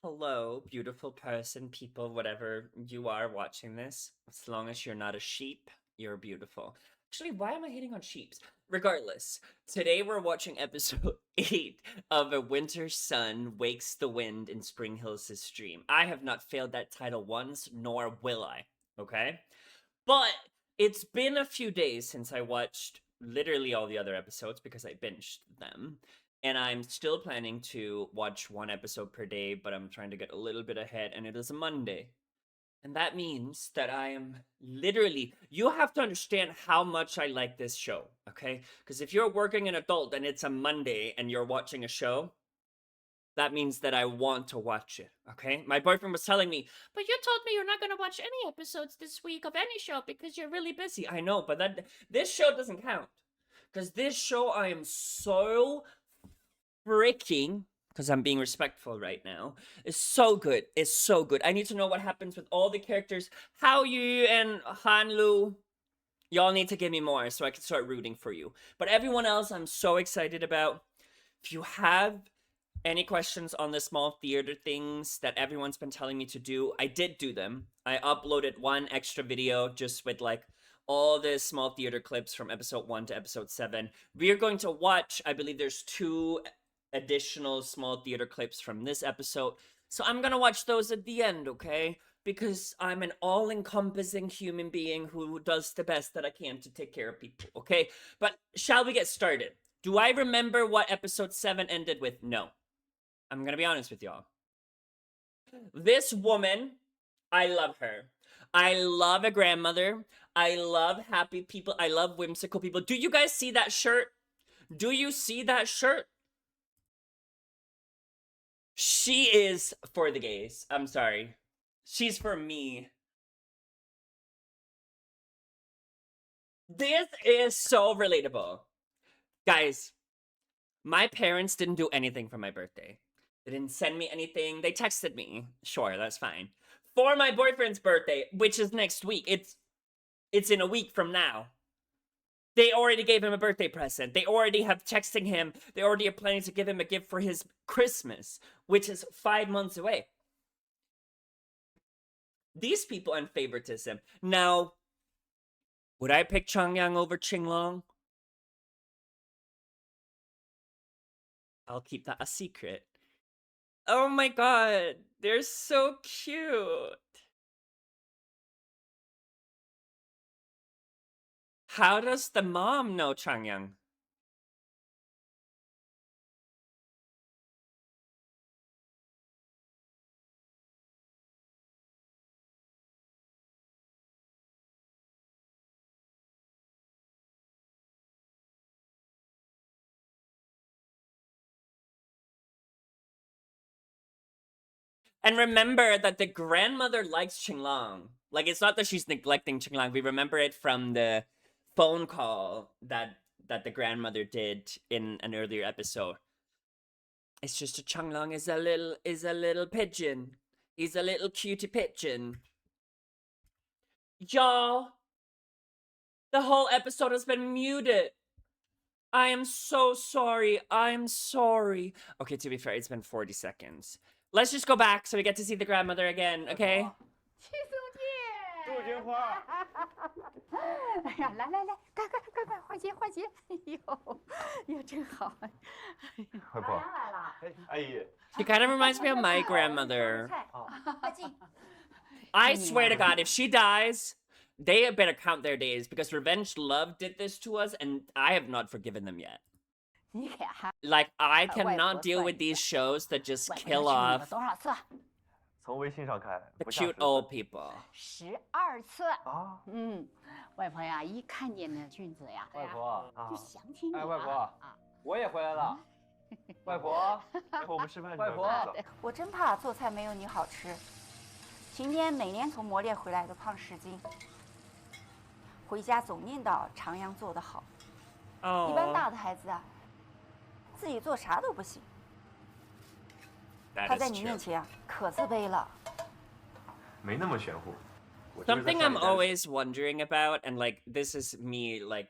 Hello, beautiful person, people, whatever you are watching this. As long as you're not a sheep, you're beautiful. Actually, why am I hating on sheeps? Regardless, today we're watching episode 8 of A Winter Sun Wakes the Wind in Spring Hills' Stream. I have not failed that title once, nor will I, okay? But it's been a few days since I watched literally all the other episodes because I binged them. And I'm still planning to watch one episode per day, but I'm trying to get a little bit ahead, and it is a Monday. And that means that I am literally, you have to understand how much I like this show, okay? Because if you're working an adult and it's a Monday and you're watching a show, that means that I want to watch it, okay? My boyfriend was telling me, but you told me you're not gonna watch any episodes this week of any show because you're really busy. I know, but this show doesn't count. Because this show I am so freaking, because I'm being respectful right now, is so good. It's so good. I need to know what happens with all the characters. Hao Yu and Han Lu, y'all need to give me more so I can start rooting for you. But everyone else I'm so excited about. If you have any questions on the small theater things that everyone's been telling me to do, I did do them. I uploaded one extra video just with like all the small theater clips from episode 1 to episode 7. We're going to watch, I believe there's 2 additional small theater clips from this episode. So I'm gonna watch those at the end, okay? Because I'm an all-encompassing human being who does the best that I can to take care of people, okay? But shall we get started? Do I remember what episode 7 ended with? No. I'm gonna be honest with y'all. This woman, I love her. I love a grandmother. I love happy people. I love whimsical people. Do you guys see that shirt? Do you see that shirt? She is for the gays. I'm sorry. She's for me. This is so relatable. Guys, my parents didn't do anything for my birthday. They didn't send me anything. They texted me. Sure, that's fine. For my boyfriend's birthday, which is next week. It's in a week from now. They already gave him a birthday present. They already have texting him. They already are planning to give him a gift for his Christmas, which is 5 months away. These people and favoritism. Now, would I pick Changyang over Qinglong? I'll keep that a secret. Oh my god, they're so cute. How does the mom know Changyang? And remember that the grandmother likes Qinglong. Like, it's not that she's neglecting Qinglong. We remember it from the phone call that the grandmother did in an earlier episode. It's just a Qinglong is a little pigeon. He's a little cutie pigeon. Y'all, the whole episode has been muted. I am so sorry. I'm sorry. Okay, to be fair, it's been 40 seconds. Let's just go back so we get to see the grandmother again, okay? 杜鹃花，哎呀，来来来，快，换鞋换鞋！哎呦，真好！外婆，来了，阿姨， She kind of reminds me of my grandmother. 快进。 I swear to God, if she dies, they better count their days because Revenge Love did this to us and I have not forgiven them yet. 你给还 Like, I cannot deal with these shows that just 外婆 kill 要亲你 off 们多少次？ 从微信上看 the 不像 cute 10 old people. 12次。啊，外婆呀，一看见那俊子呀，外婆，啊就想起你哎，外婆啊。我也回来了。外婆，外婆我们吃饭去外婆吧走我真怕做菜没有你好吃。晴天每年从磨练回来都胖10斤，回家总念叨长阳做得好。一般 Oh, 大的孩子啊，自己做啥都不行。 that 他在 is 你 true. 面前啊，可自卑了。没那么玄乎。我就是在 Something 家 I'm 里待着 always wondering about, and like, this is me, like,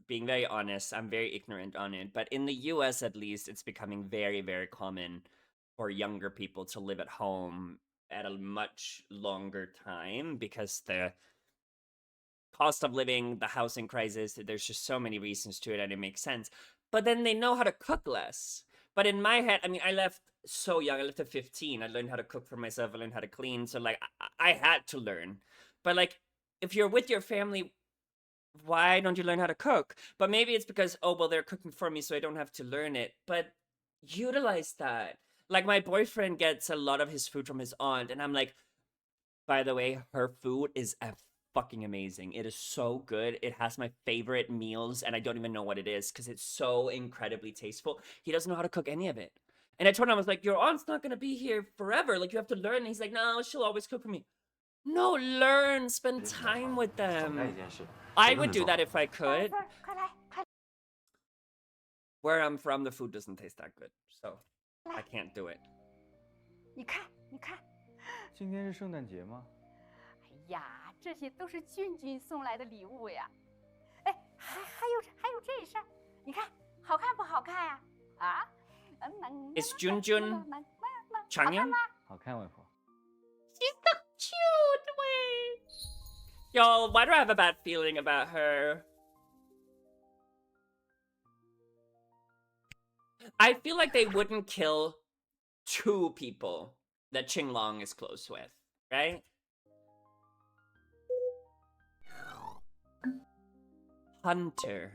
being very honest, I'm very ignorant on it, but in the US at least, it's becoming very, very common for younger people to live at home at a much longer time because the cost of living, the housing crisis, there's just so many reasons to it and it makes sense. But then they know how to cook less. But in my head, I mean, I left so young. I left at 15. I learned how to cook for myself. I learned how to clean. So, like, I had to learn. But, like, if you're with your family, why don't you learn how to cook? But maybe it's because, oh, well, they're cooking for me, so I don't have to learn it. But utilize that. Like, my boyfriend gets a lot of his food from his aunt. And I'm like, by the way, her food is fucking amazing. It is so good. It has my favorite meals, and I don't even know what it is because it's so incredibly tasteful. He doesn't know how to cook any of it. And I told him, I was like, your aunt's not gonna be here forever. Like, you have to learn. And he's like, no, she'll always cook for me. No, learn. Spend time with 总干一 them. 件事， I 谁都 would 能 do 做 that 好。 if I 宝 could. 贝儿，快来，快 Where I'm from, the food doesn't taste that good, so I 来， can't do it. 你看，你看。今天是圣诞节吗？哎呀，这些都是俊俊送来的礼物呀。哎，还有这事儿，你看好看不好看呀？啊？Is Junjun Changyang? 好看，外婆。 She's so cute. Wait. Y'all, why do I have a bad feeling about her? I feel like they wouldn't kill 2 people that Qinglong is close with, right? Hunter.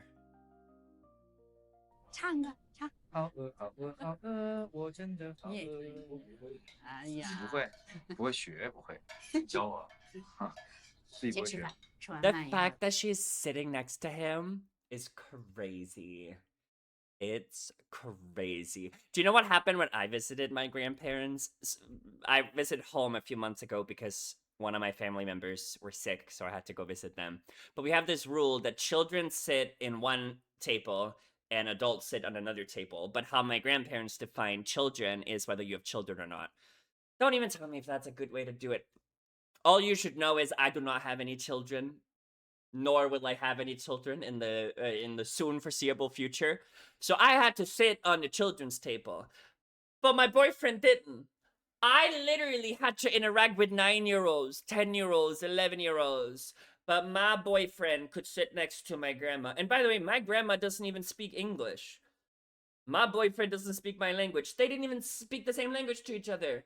唱歌唱。好饿，好饿，好饿，我真的好饿。你也可以哎呀，不会，不会学，不会，教我啊，自己不会学。先吃饭，吃完 The 饭以后 fact that she's sitting next to him is crazy. It's crazy. Do you know what happened when I visited my grandparents? I visited home a few months ago because one of my family members were sick, so I had to go visit them. But we have this rule that children sit in one table and adults sit on another table. But how my grandparents define children is whether you have children or not. Don't even tell me if that's a good way to do it. All you should know is I do not have any children, nor will I have any children in the soon foreseeable future. So I had to sit on the children's table. But my boyfriend didn't. I literally had to interact with 9-year-olds, 10-year-olds, 11-year-olds. But my boyfriend could sit next to my grandma. And by the way, my grandma doesn't even speak English. My boyfriend doesn't speak my language. They didn't even speak the same language to each other.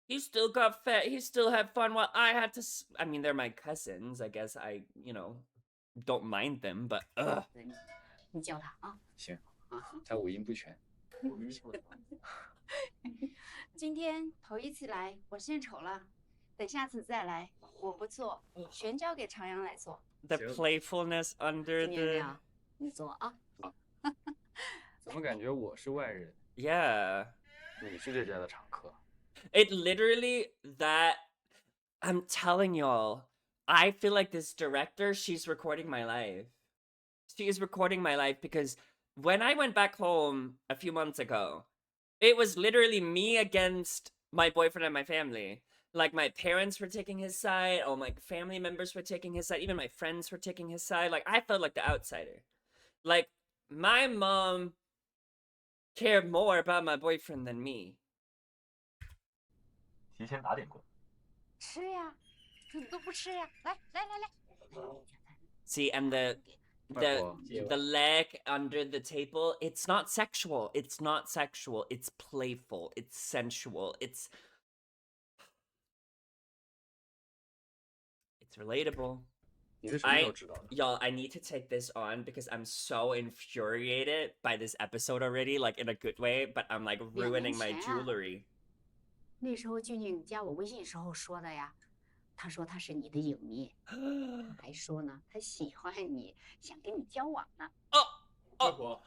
He still got fat. He still had fun while I had to... I mean, they're my cousins. I guess I, don't mind them, but ugh. 你教他啊。行，他五音不全。今天头一次来，我献丑了。等下次再来，我不做，全交给常阳来做。 The playfulness under 今天这 the... 样，你做啊。怎么感觉我是外人？ Yeah. 你是这家的常客。 It literally, that... I'm telling y'all, I feel like this director, she's recording my life. She is recording my life because when I went back home a few months ago, it was literally me against my boyfriend and my family. Like, my parents were taking his side, all my family members were taking his side, even my friends were taking his side. Like, I felt like the outsider. Like, my mom cared more about my boyfriend than me. 提前打点过。吃呀，你都不吃呀？来来来来， See, and the leg under the table, it's not sexual. It's not sexual. It's playful. It's sensual. It's relatable. 你是什么时候知道的？ Y'all, I need to take this on because I'm so infuriated by this episode already, like in a good way, but I'm like ruining my 2年前啊。 jewelry. 那时候俊俊加我微信时候说的呀，他说他是你的影迷，他还说呢，他喜欢你，想跟你交往呢。外婆，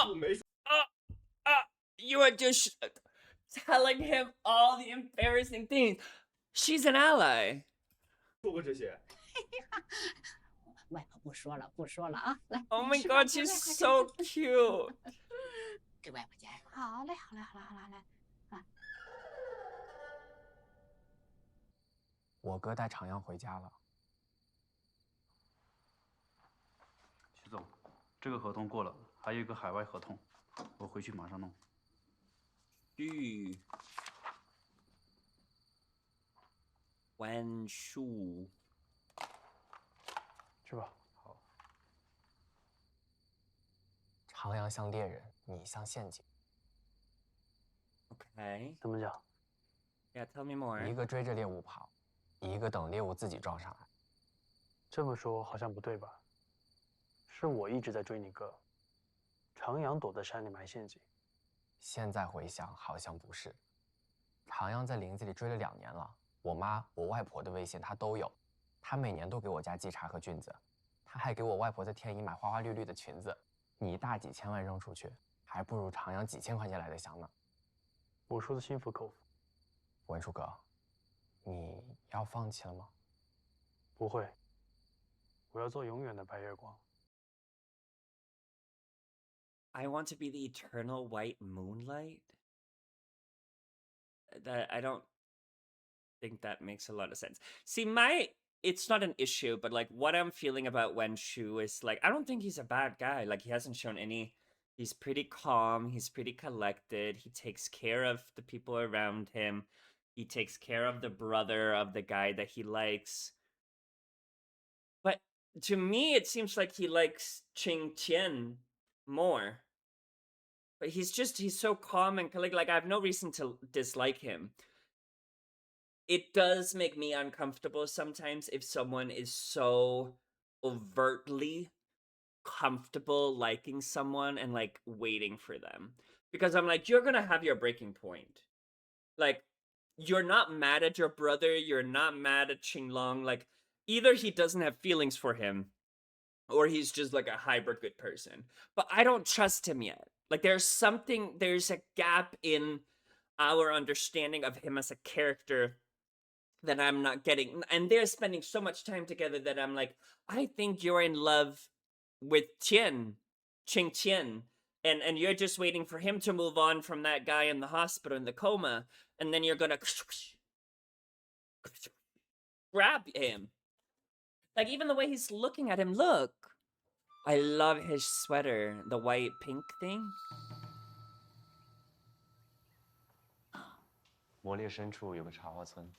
我没说。 You are just telling him all the embarrassing things. She's an ally. 说过这些。外婆不说了，不说了啊，来。 Oh 你 my 吃饭 god, 快 she's 快快 so 快 cute. 给外婆加油。好嘞，好嘞，好嘞，好嘞，好嘞。 我哥带常阳回家了。徐总，这个合同过了，还有一个海外合同，我回去马上弄。Shu. Wen Shu. 去吧。好。长阳像猎人，你像陷阱。 Okay. 怎么讲？ Yeah, tell me more. 一个追着猎物跑，一个等猎物自己撞上来。这么说好像不对吧？是我一直在追你哥，长阳躲在山里埋陷阱。现在回想，好像不是。长阳在林子里追了2年了，我妈、我外婆的微信他都有，他每年都给我家寄茶和菌子，他还给我外婆在天一买花花绿绿的裙子。你大几千万扔出去，还不如长阳几千块钱来的香呢。我说的心服口服。文叔哥，你要放弃了吗？不会，我要做永远的白月光。 I want to be the eternal white moonlight. That I don't think that makes a lot of sense. See, it's not an issue, but like what I'm feeling about Wen Shu is like I don't think he's a bad guy. Like he hasn't shown any. He's pretty calm. He's pretty collected. He takes care of the people around him. He takes care of the brother of the guy that he likes. But to me, it seems like he likes Tian more. But he's so calm and like I have no reason to dislike him. It does make me uncomfortable sometimes if someone is so overtly comfortable liking someone and like waiting for them. Because I'm like, you're gonna have your breaking point. Like, you're not mad at your brother, you're not mad at Qinglong. Like, either he doesn't have feelings for him, or he's just like a hybrid good person. But I don't trust him yet. Like there's a gap in our understanding of him as a character that I'm not getting. And they're spending so much time together that I'm like, I think you're in love with Qing Tian. And you're just waiting for him to move on from that guy in the hospital in the coma, and then you're gonna grab him. Like even the way he's looking at him, look. I love his sweater, the white pink thing. 魔猎深处有个茶花村，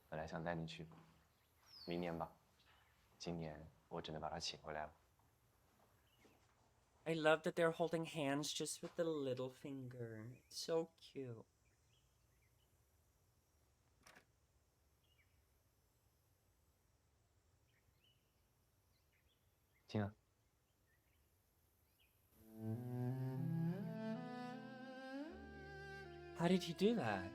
本来想带你去，明年吧。今年我只能把他请回来了。 I love that they're holding hands just with the little finger. It's so cute. Tian. How did he do that?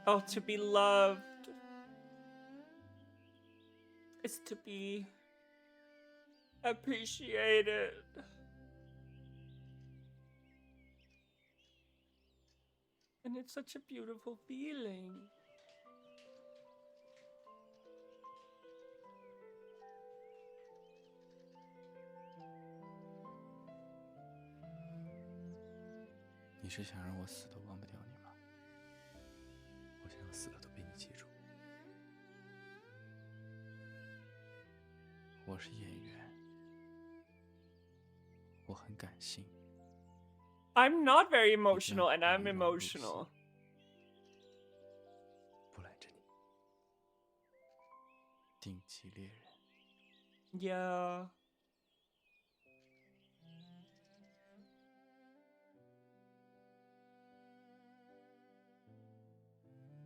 Oh, to be loved is to be appreciated. And it's such a beautiful feeling.你是想让我死都忘不掉你吗？我想要死了都被你记住。我是演员，我很感性。 I'm not very emotional, and I'm emotional. 不拦着你，定期猎人。 Yeah.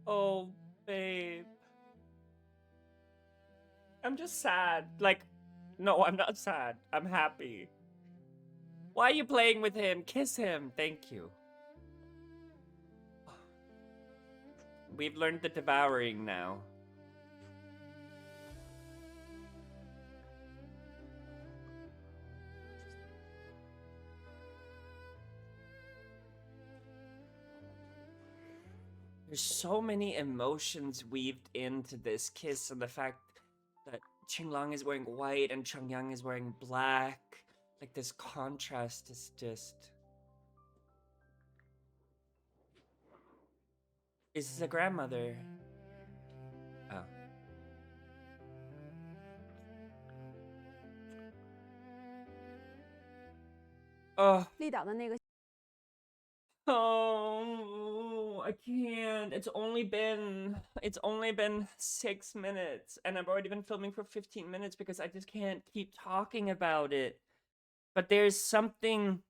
Oh, babe. I'm just sad. Like, no, I'm not sad. I'm happy. Why are you playing with him? Kiss him. Thank you. We've learned the devouring now. There's so many emotions weaved into this kiss, and the fact that Qinglong is wearing white and Changyang is wearing black. Like, this contrast is just... is the grandmother. Oh. Oh. 立岛的那个 Oh, I can't. It's only been 6 minutes and I've already been filming for 15 minutes because I just can't keep talking about it. But there's something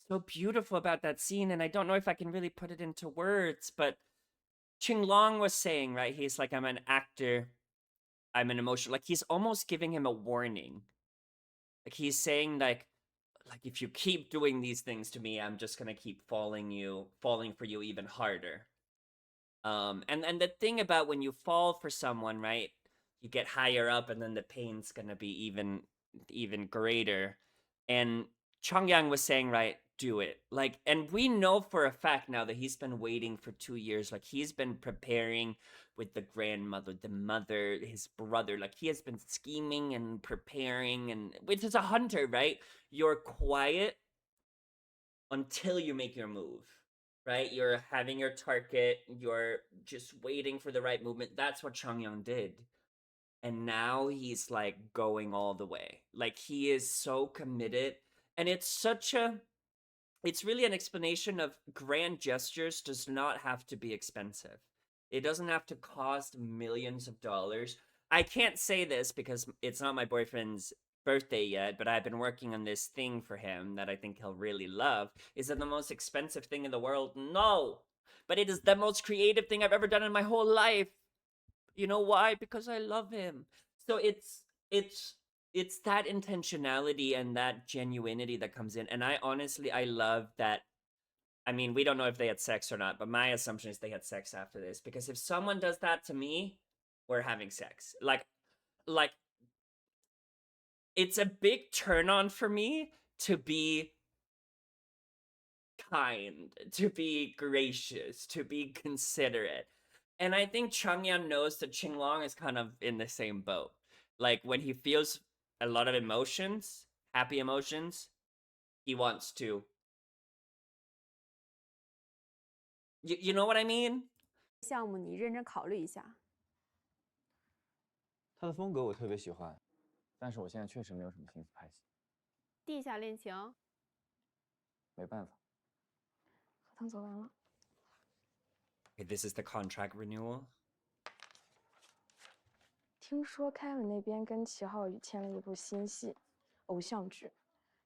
so beautiful about that scene, and I don't know if I can really put it into words, but Qing Long was saying, right? He's like, I'm an actor. I'm an emotional, like he's almost giving him a warning. Like he's saying like if you keep doing these things to me, I'm just gonna keep falling for you even harder. And the thing about when you fall for someone, right? You get higher up, and then the pain's gonna be even greater. And Chongyang was saying, right, do it. Like, and we know for a fact now that he's been waiting for 2 years. Like, he's been preparing with the grandmother, the mother, his brother. Like, he has been scheming and preparing, and which is a hunter, right? You're quiet until you make your move, right? You're having your target, you're just waiting for the right movement. That's what Chongyang did. And now he's like going all the way. Like, he is so committed. And it's really an explanation of grand gestures does not have to be expensive. It doesn't have to cost millions of dollars. I can't say this because it's not my boyfriend's birthday yet, but I've been working on this thing for him that I think he'll really love. Is it the most expensive thing in the world? No. But it is the most creative thing I've ever done in my whole life. You know why? Because I love him. So it's that intentionality and that genuinity that comes in. And I love that. I mean, we don't know if they had sex or not, but my assumption is they had sex after this. Because if someone does that to me, we're having sex. Like it's a big turn on for me to be kind, to be gracious, to be considerate. And I think Changyan knows that Qinglong is kind of in the same boat. Like, when he feels a lot of emotions, happy emotions, he wants to. You know what I mean? 项目你认真考虑一下。他的风格我特别喜欢，但是我现在确实没有什么心思拍戏，地下恋情，没办法。合同走完了。Okay, this is the contract renewal. 听说凯文那边跟齐浩宇签了一部新戏，偶像剧，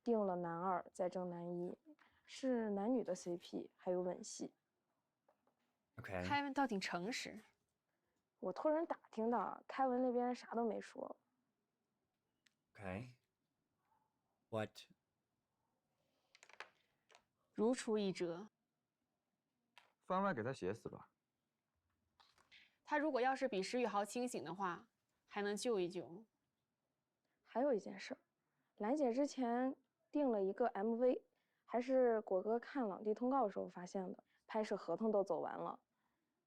定了男二再争男一，是男女的 CP， 还有吻戏。Okay. 凯文倒挺诚实。我托人打听的，凯文那边啥都没说。Okay. What? 如出一辙。番外给他写死吧。他如果要是比石宇豪清醒的话，还能救一救。还有一件事，兰姐之前定了一个 MV， 还是果哥看朗地通告的时候发现的，拍摄合同都走完了，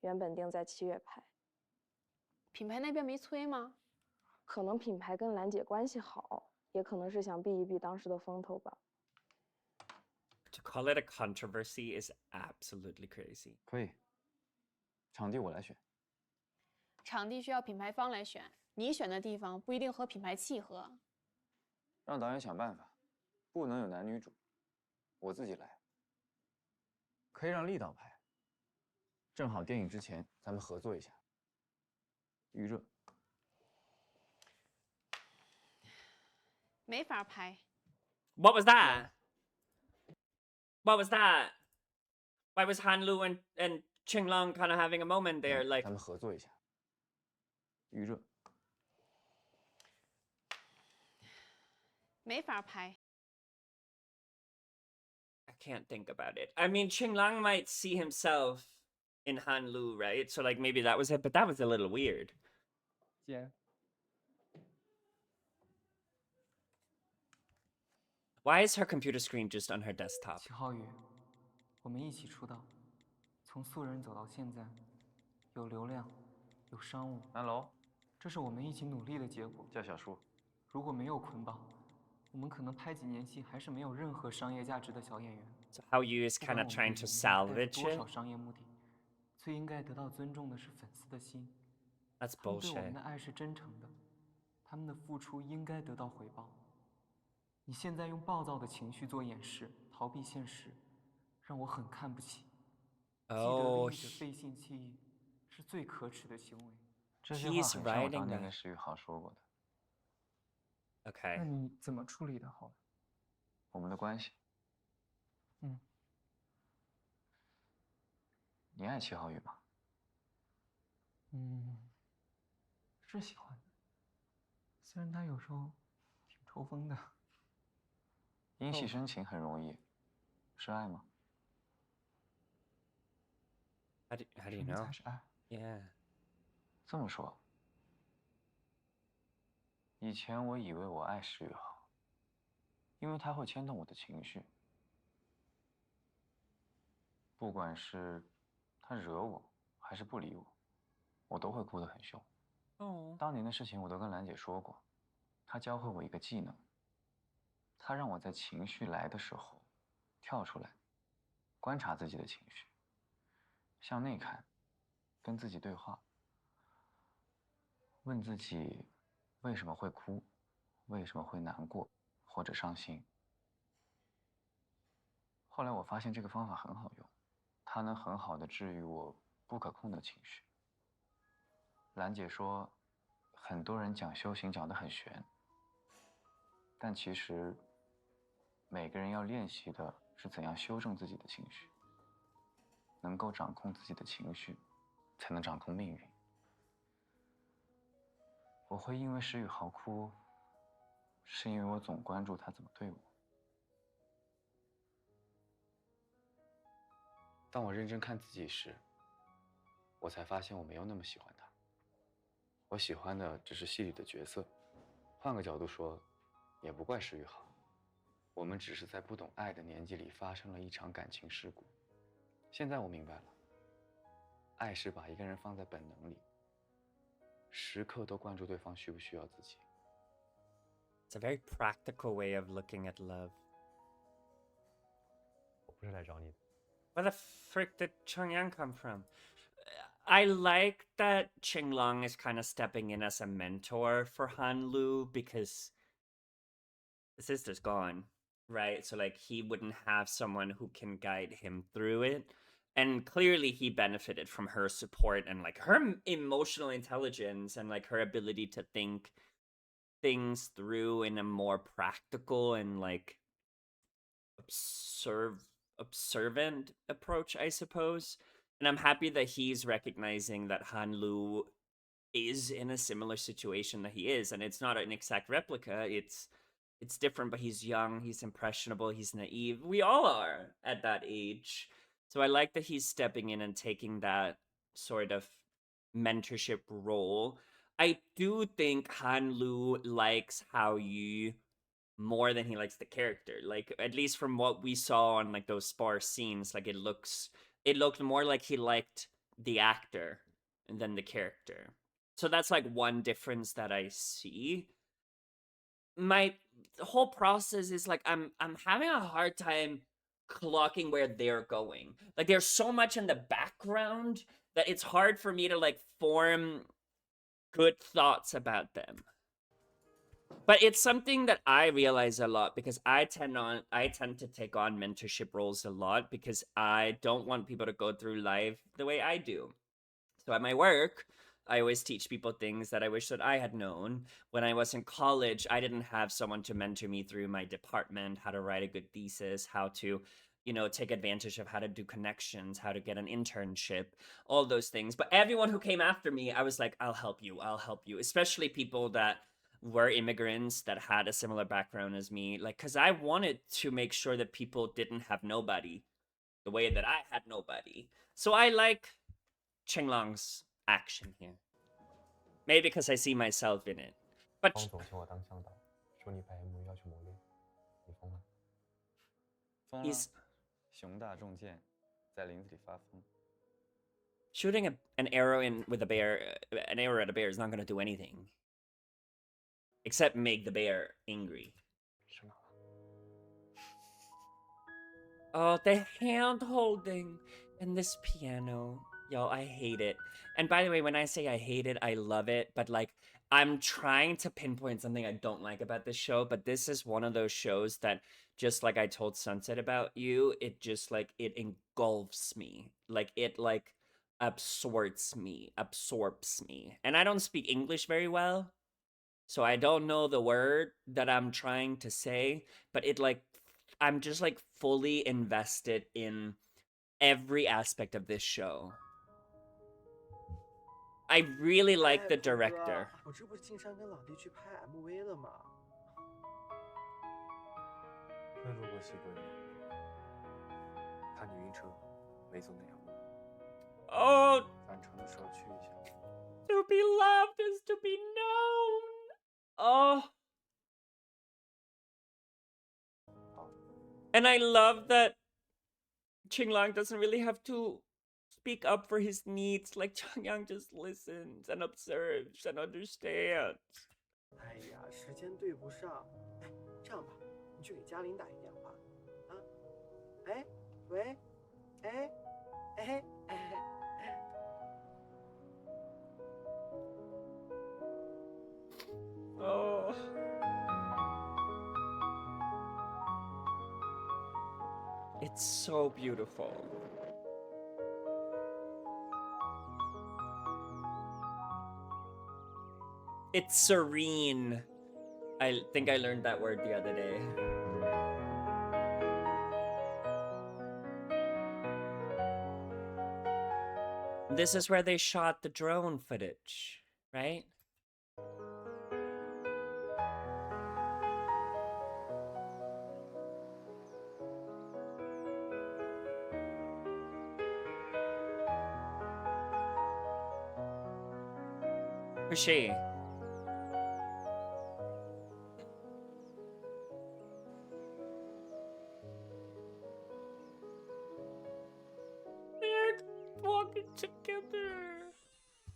原本定在7月拍。品牌那边没催吗？可能品牌跟兰姐关系好，也可能是想避一避当时的风头吧。To call it a controversy is absolutely crazy. 可以，场地我来选。场地需要品牌方来选，你选的地方不一定和品牌契合。让导演想办法，不能有男女主，我自己来。可以让立导拍，正好电影之前咱们合作一下。预热。没法拍。What was that? What was that? Why was Han Lu and Qinglong kind of having a moment there? Like, 咱们合作一下。预热。没法拍。I can't think about it. I mean, Qinglong might see himself in Han Lu, right? So, like, maybe that was it, but that was a little weird. Tian. Why is her computer screen just on her desktop? 齐浩宇，我们一起出道，从素人走到现在，有流量，有商务。南楼，这是我们一起努力的结果。叫小叔。如果没有捆绑，我们可能拍几年戏还是没有任何商业价值的小演员。So how you is kind of trying to salvage 多 it? 少商业目的，最应该得到尊重的是粉丝的心。 That's 他们对我们 bullshit. 的爱是真诚的，他们的付出应该得到回报。你现在用暴躁的情绪做掩饰，逃避现实，让我很看不起。既得利 Oh, 益者背信弃义，是最可耻的行为。这些话 he's 很像我 writing 当年 that. 跟石宇豪说过的。那 Okay. 你怎么处理的好？我们的关系，嗯，你爱齐浩宇吗？是喜欢的，虽然他有时候挺抽风的。因戏生情很容易，是爱吗？ How do you 什么 know? 才是爱？ Yeah. 这么说，以前我以为我爱石宇豪，因为他会牵动我的情绪，不管是他惹我还是不理我，我都会哭得很凶。哦，当年的事情我都跟兰姐说过，她教会我一个技能，她让我在情绪来的时候跳出来，观察自己的情绪，向内看，跟自己对话，问自己为什么会哭，为什么会难过或者伤心。后来我发现这个方法很好用，它能很好的治愈我不可控的情绪。兰姐说，很多人讲修行讲得很玄，但其实每个人要练习的是怎样修正自己的情绪，能够掌控自己的情绪，才能掌控命运。我会因为石宇豪哭，是因为我总关注他怎么对我。当我认真看自己时，我才发现我没有那么喜欢他。我喜欢的只是戏里的角色。换个角度说，也不怪石宇豪，我们只是在不懂爱的年纪里发生了一场感情事故。现在我明白了，爱是把一个人放在本能里，时刻都关注对方需不需要自己。 It's a very practical way of looking at love. 我不是来找你的。 Where the frick did Changyang come from? I like that Qinglong is kind of stepping in as a mentor for Han Lu because the sister's gone, right? So like he wouldn't have someone who can guide him through it. And clearly he benefited from her support and like her emotional intelligence and like her ability to think things through in a more practical and like observant approach, I suppose. And I'm happy that he's recognizing that Han Lu is in a similar situation that he is, and it's not an exact replica. It's different, but he's young, he's impressionable, he's naive. We all are at that age. So I like that he's stepping in and taking that sort of mentorship role. I do think Han Lu likes Hao Yu more than he likes the character. Like at least from what we saw on like those sparse scenes, like it looked more like he liked the actor than the character. So that's like one difference that I see. My whole process is like I'm having a hard time clocking where they're going. Like there's so much in the background that it's hard for me to like form good thoughts about them. But it's something that I realize a lot because I tend to take on mentorship roles a lot because I don't want people to go through life the way I do. So at my work, I always teach people things that I wish that I had known. When I was in college, I didn't have someone to mentor me through my department, how to write a good thesis, how to, take advantage of how to do connections, how to get an internship, all those things. But everyone who came after me, I was like, I'll help you, especially people that were immigrants that had a similar background as me. Like, because I wanted to make sure that people didn't have nobody the way that I had nobody. So I like Qinglong's action here. Maybe because I see myself in it. But 方总请我当向导，说你派 MV 要去磨练，你疯了？疯了 he's 熊大中箭，在林子里发疯。 shooting an arrow with a bear, an arrow at a bear is not going to do anything. Except make the bear angry. 是吗？ Oh, the hand holding and this piano. Yo, I hate it. And by the way, when I say I hate it, I love it. But like, I'm trying to pinpoint something I don't like about this show. But this is one of those shows that, just like I told Sunset about you, it just like it engulfs me. Like it like absorbs me. And I don't speak English very well, so I don't know the word that I'm trying to say. But it like, I'm just like fully invested in every aspect of this show. I really like the director. 我这不是进山跟老弟去拍 MV 了吗？会路过西归吗？怕你晕车，没走那样。 Oh, 返程的时候去一下。 to be loved is to be known. Oh. And I love that Qinglang doesn't really have to speak up for his needs. Like Changyang just listens and observes and understands. 哎呀，时间对不上。哎，这样吧，你去给嘉玲打一电话。啊？哎，喂，哎，哎哎。 Oh. It's so beautiful. It's serene. I think I learned that word the other day. This is where they shot the drone footage, right? Who's she? They're walking together.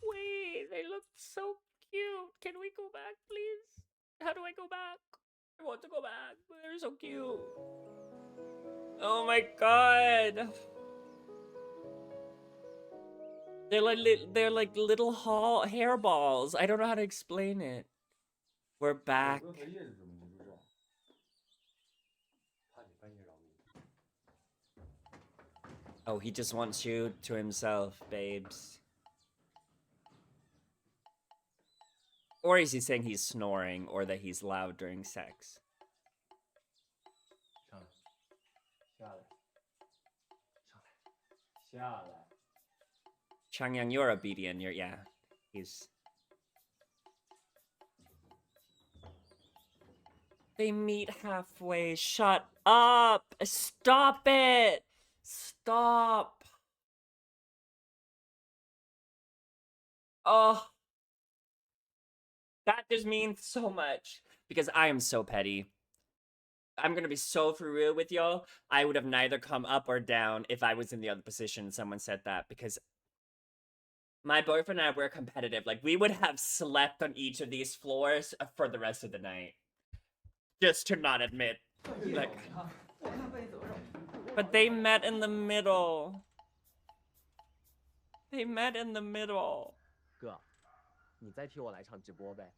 Wait, they look so cute. Can we go back, please? How do I go back? I want to go back. They're so cute. Oh my god. They're like little hairballs. I don't know how to explain it. We're back. Oh, he just wants you to himself, babes. Or is he saying he's snoring or that he's loud during sex? Changyang, you're obedient. Yeah. He's... They meet halfway. Shut up! Stop it! Stop! Oh. That just means so much. Because I am so petty. I'm gonna be so for real with y'all. I would have neither come up or down if I was in the other position and someone said that. Because my boyfriend and I were competitive. Like, we would have slept on each of these floors for the rest of the night. Just to not admit. Like, but they met in the middle. They met in the middle. 哥，你再替我来场直播呗。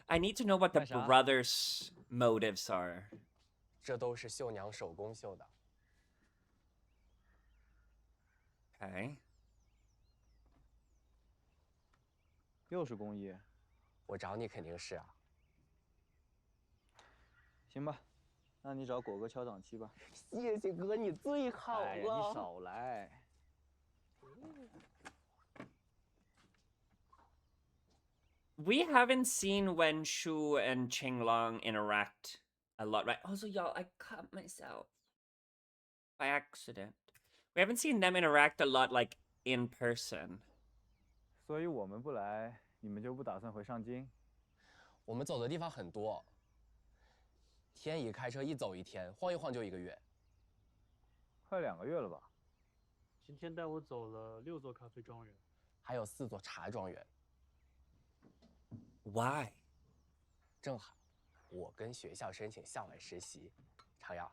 I need to know what the brothers' motives are. 这都是绣娘手工绣的。 Okay. 又是工艺，我找你肯定是啊。行吧，那你找果哥敲档期吧。谢谢哥，你最好了。哎呀，你少来。We haven't seen Wen Shu and Qinglong interact a lot, right? Also, y'all, I cut myself by accident. We haven't seen them interact a lot, like, in person. 所以我们不来，你们就不打算回上京？我们走的地方很多。天乙开车一走一天，晃一晃就1个月。快2个月了吧？今天带我走了6座咖啡庄园，还有4座茶庄园。 Why? 正好，我跟学校申请校外实习。常阳，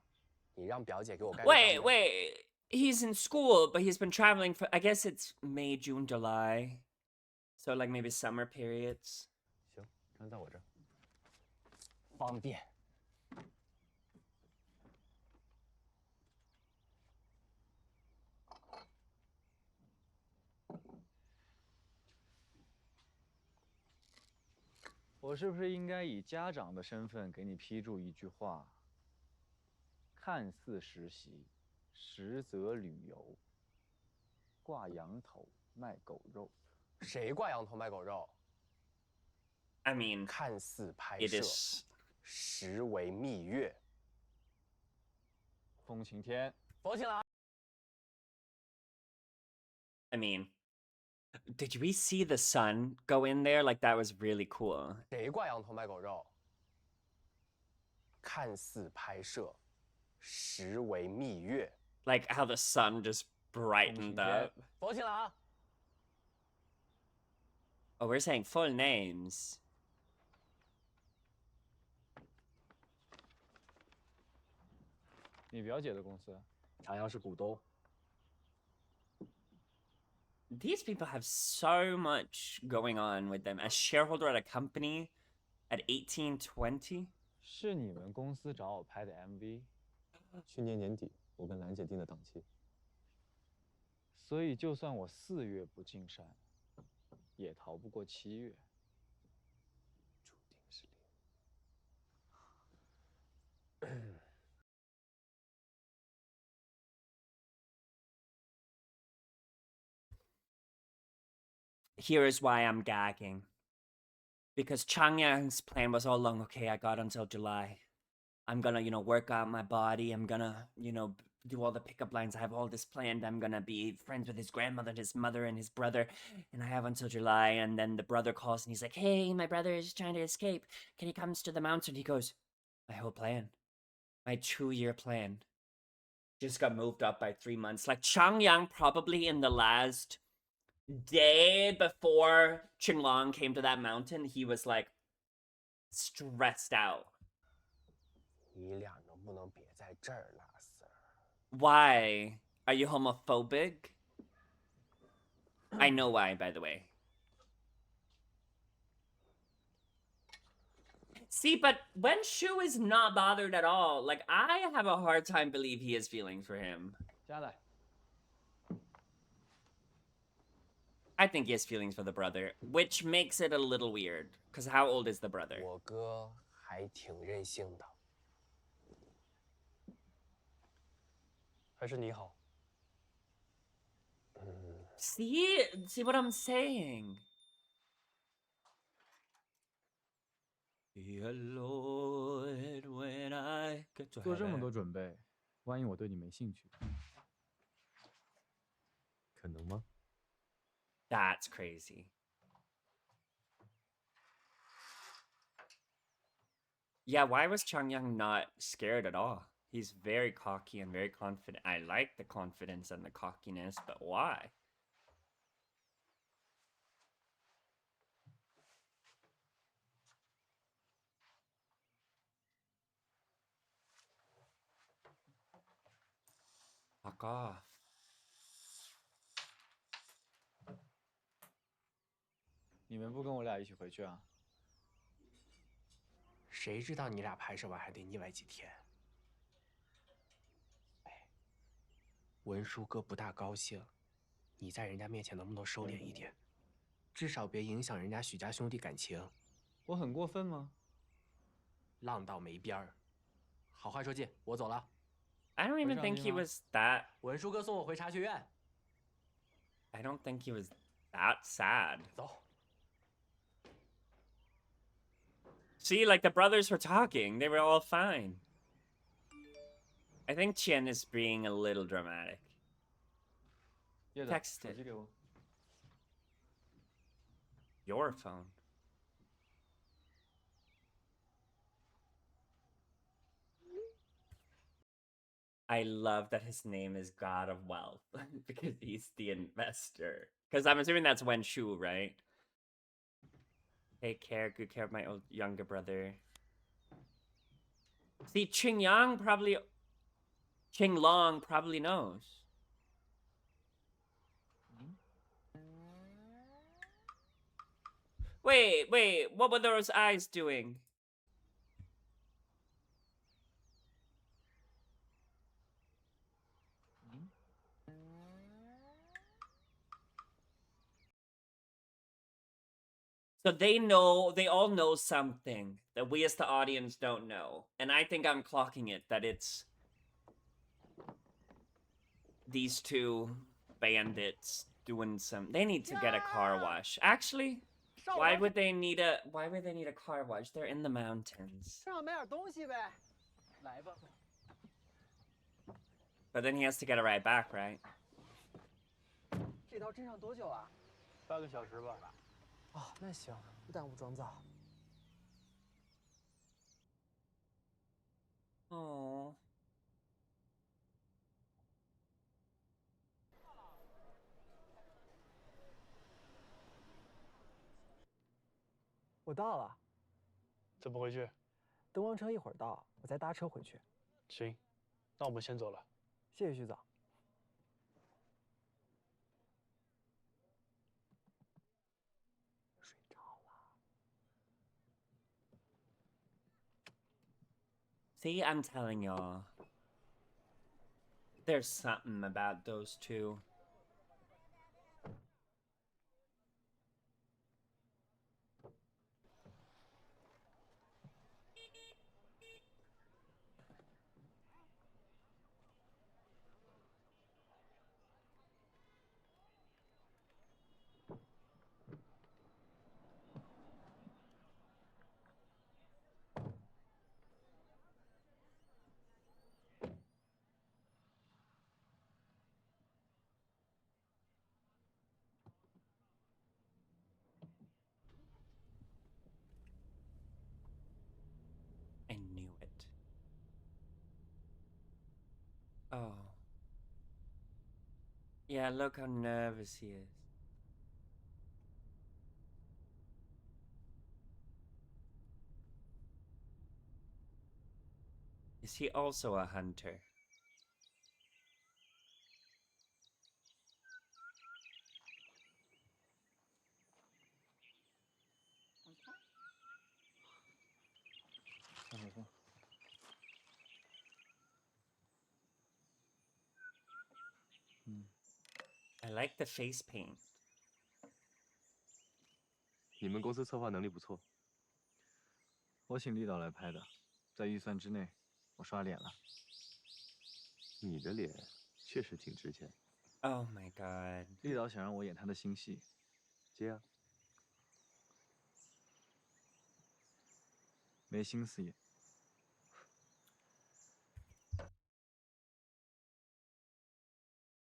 你让表姐给我盖。Wait. He's in school, but he's been traveling for, I guess it's May, June, July. So like maybe summer periods. 行，人在我这儿，方便。我是不是应该以家长的身份给你批注一句话？看似实习，实则旅游。挂羊头卖狗肉。谁挂羊头卖狗肉 I mean, 看似拍 it 摄， is. 实为蜜月。风晴天，佛起来。I mean, did we see the sun go in there? Like that was really cool. 谁挂羊头卖狗肉？看似拍摄，实为蜜月。 Like how the sun just brightened up. 佛起来啊！ Oh, we're saying full names. 你表姐的公司，长阳是股东。 These people have so much going on with them. A shareholder at a company at 18, 20? 是你们公司找我拍的 MV。去年年底，我跟兰姐定的档期。所以，就算我4月不进山，也逃不过7月。注定是零。Here is why I'm gagging. Because Changyang's plan was all along, okay, I got until July. I'm gonna, work out my body. I'm gonna, do all the pickup lines. I have all this planned. I'm gonna be friends with his grandmother, his mother, and his brother. And I have until July. And then the brother calls and he's like, hey, my brother is trying to escape. Can he come to the mountain? He goes, my whole plan. My 2-year plan. Just got moved up by 3 months. Like Changyang probably in the last day before Qinglong came to that mountain, he was like stressed out. 你俩能不能别在这儿拉丝儿？ Why? Are you homophobic? I know why, by the way. See, but Wen Shu is not bothered at all. Like, I have a hard time believe he has feelings for him. 下来。 I think he has feelings for the brother, which makes it a little weird. Because how old is the brother? 我哥还挺任性的。还是你好。See what I'm saying? 做这么多准备，万一我对你没兴趣，可能吗？ That's crazy. Yeah, why was Changyang not scared at all? He's very cocky and very confident. I like the confidence and the cockiness, but why? Fuck off. 你们不跟我俩一起回去啊？谁知道你俩拍摄完还得腻歪几天？哎，文叔哥不大高兴，你在人家面前能不能收敛一点？至少别影响人家许家兄弟感情。我很过分吗？浪到没边儿。好话说尽，我走了。 I don't even think he was that. 文叔哥送我回茶学院。I don't think he was that sad. 走。 See, like the brothers were talking. They were all fine. I think Tian is being a little dramatic. Text it. Your phone. I love that his name is God of Wealth because he's the investor. Because I'm assuming that's Wen Shu, right? Take care, good care of my old younger brother. See, Qinglong probably knows. Wait, what were those eyes doing? So they all know something that we as the audience don't know. And I think I'm clocking it, that it's these two bandits doing some. They need to get a car wash. Actually, why would they need a car wash? They're in the mountains. 正好买点东西呗。来吧。But then he has to get a ride back, right? 这到镇上多久啊？8个小时吧。哦，那行，不耽误装造。哦。我到了。怎么回去？灯光车一会儿到，我再搭车回去。行，那我们先走了。谢谢徐总。睡着了。See, I'm telling y'all. There's something about those two. I knew it. Oh. Yeah, look how nervous he is. Is he also a hunter? I like the face paint. 你们公司策划能力不错。我请丽导来拍的，在预算之内，我刷脸了。你的脸确实挺值钱。Oh my god. 丽导想让我演他的新戏，接啊。没心思演。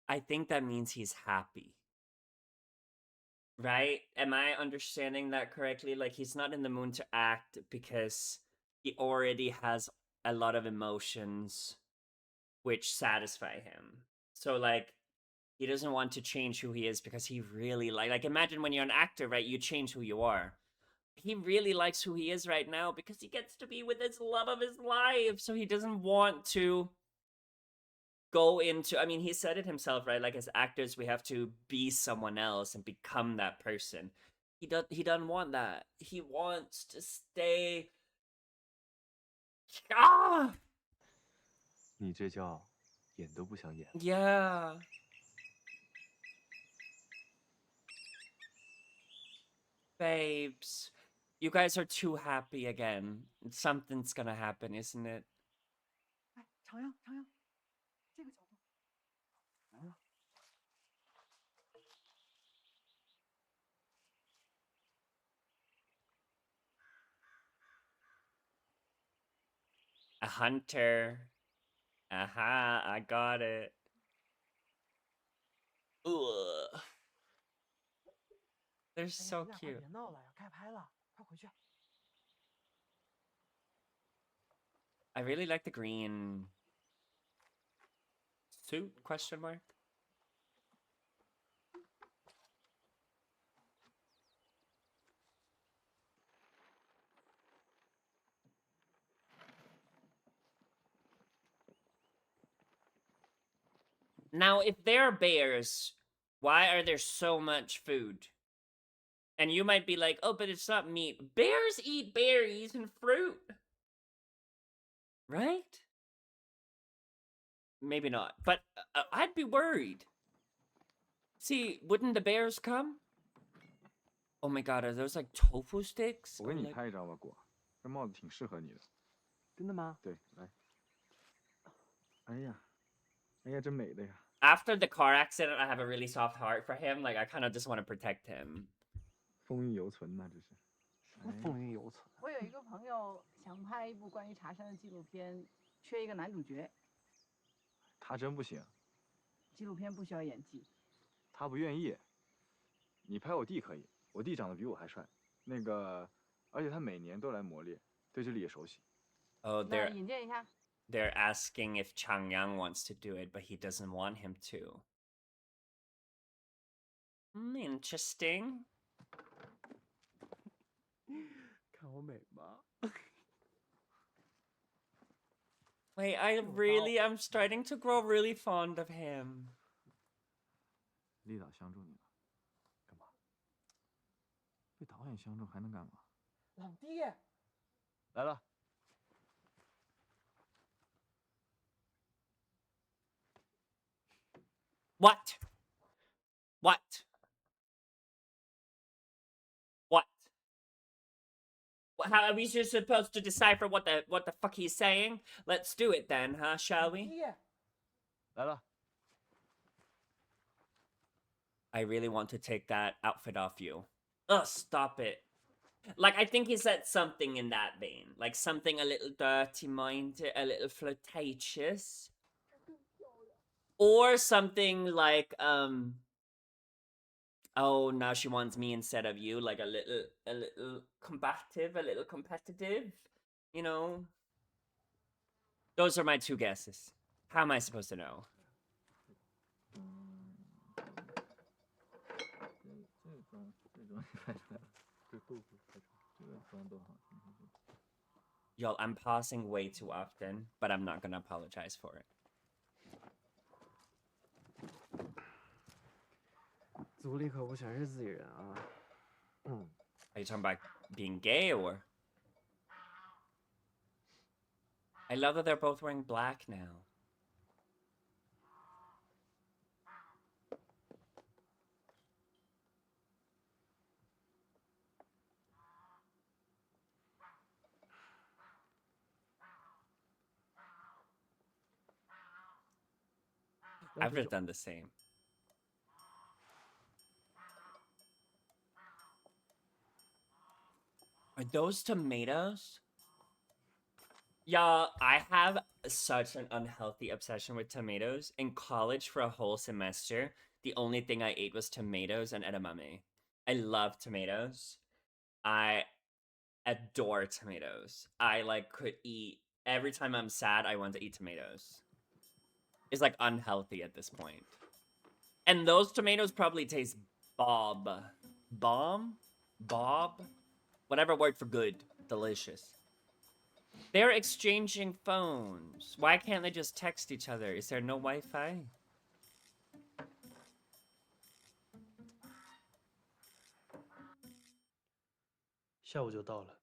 I think that means he's happy. Right? Am I understanding that correctly? Like, he's not in the mood to act because he already has a lot of emotions which satisfy him. So, like, he doesn't want to change who he is because he really like imagine when you're an actor, right? You change who you are. He really likes who he is right now because he gets to be with his love of his life. So he doesn't want to go into, I mean, he said it himself, right? Like, as actors we have to be someone else and become that person. He doesn't want that. He wants to stay. Ah! 你这叫演都不想演。Yeah. Babes, you guys are too happy again. Something's gonna happen, isn't it? 哎，长阳，长阳，这个角度。来了。A hunter. Aha, I got it. Ugh. They're so 哎呀， cute. 别闹了，要开拍了，快回去。I really like the green suit, question mark. Now, if they're bears, why are there so much food? And you might be like, oh, but it's not meat. Bears eat berries and fruit. Right? Maybe not. But I'd be worried. See, wouldn't the bears come? Oh my god, are those like tofu sticks? 我给 Or 你 like... 拍一张吧，果，这帽子挺适合你的。真的吗？对，来。哎呀，哎呀，真美的呀！ After the car accident, I have a really soft heart for him. Like, I kind of just want to protect him. 风韵犹存呐，这是。什么风韵犹存？我有一个朋友想拍一部关于茶山的纪录片，缺一个男主角。他真不行。纪录片不需要演技。他不愿意。你拍我弟可以，我弟长得比我还帅。那个，而且他每年都来磨练，对这里也熟悉。Oh, 那引荐一下。They're asking if Changyang wants to do it, but he doesn't want him to. Interesting. 看我美吗？ Wait, I'm starting to grow really fond of him. 力导相中你了，干嘛？被导演相中还能干嘛？老弟，来了。What? What? What? How are we just supposed to decipher what the fuck he's saying? Let's do it then, huh? Shall we? 来了。 I really want to take that outfit off you. Ugh, stop it. Like, I think he said something in that vein. Like, something a little dirty-minded, a little flirtatious. Or something like, oh, now she wants me instead of you. Like, a little combative, a little competitive. You know? Those are my two guesses. How am I supposed to know? Y'all, I'm pausing way too often, but I'm not gonna apologize for it. 组里可不全是自己人啊。Are you talking about being gay or? I love that they're both wearing black now. I've just done the same. Are those tomatoes? Yeah, I have such an unhealthy obsession with tomatoes. In college for a whole semester, the only thing I ate was tomatoes and edamame. I love tomatoes. I adore tomatoes. I like could eat every time I'm sad, I want to eat tomatoes. It's like unhealthy at this point. And those tomatoes probably taste Bob. Whatever word for good. Delicious. They're exchanging phones. Why can't they just text each other? Is there no Wi-Fi? 下午就到了。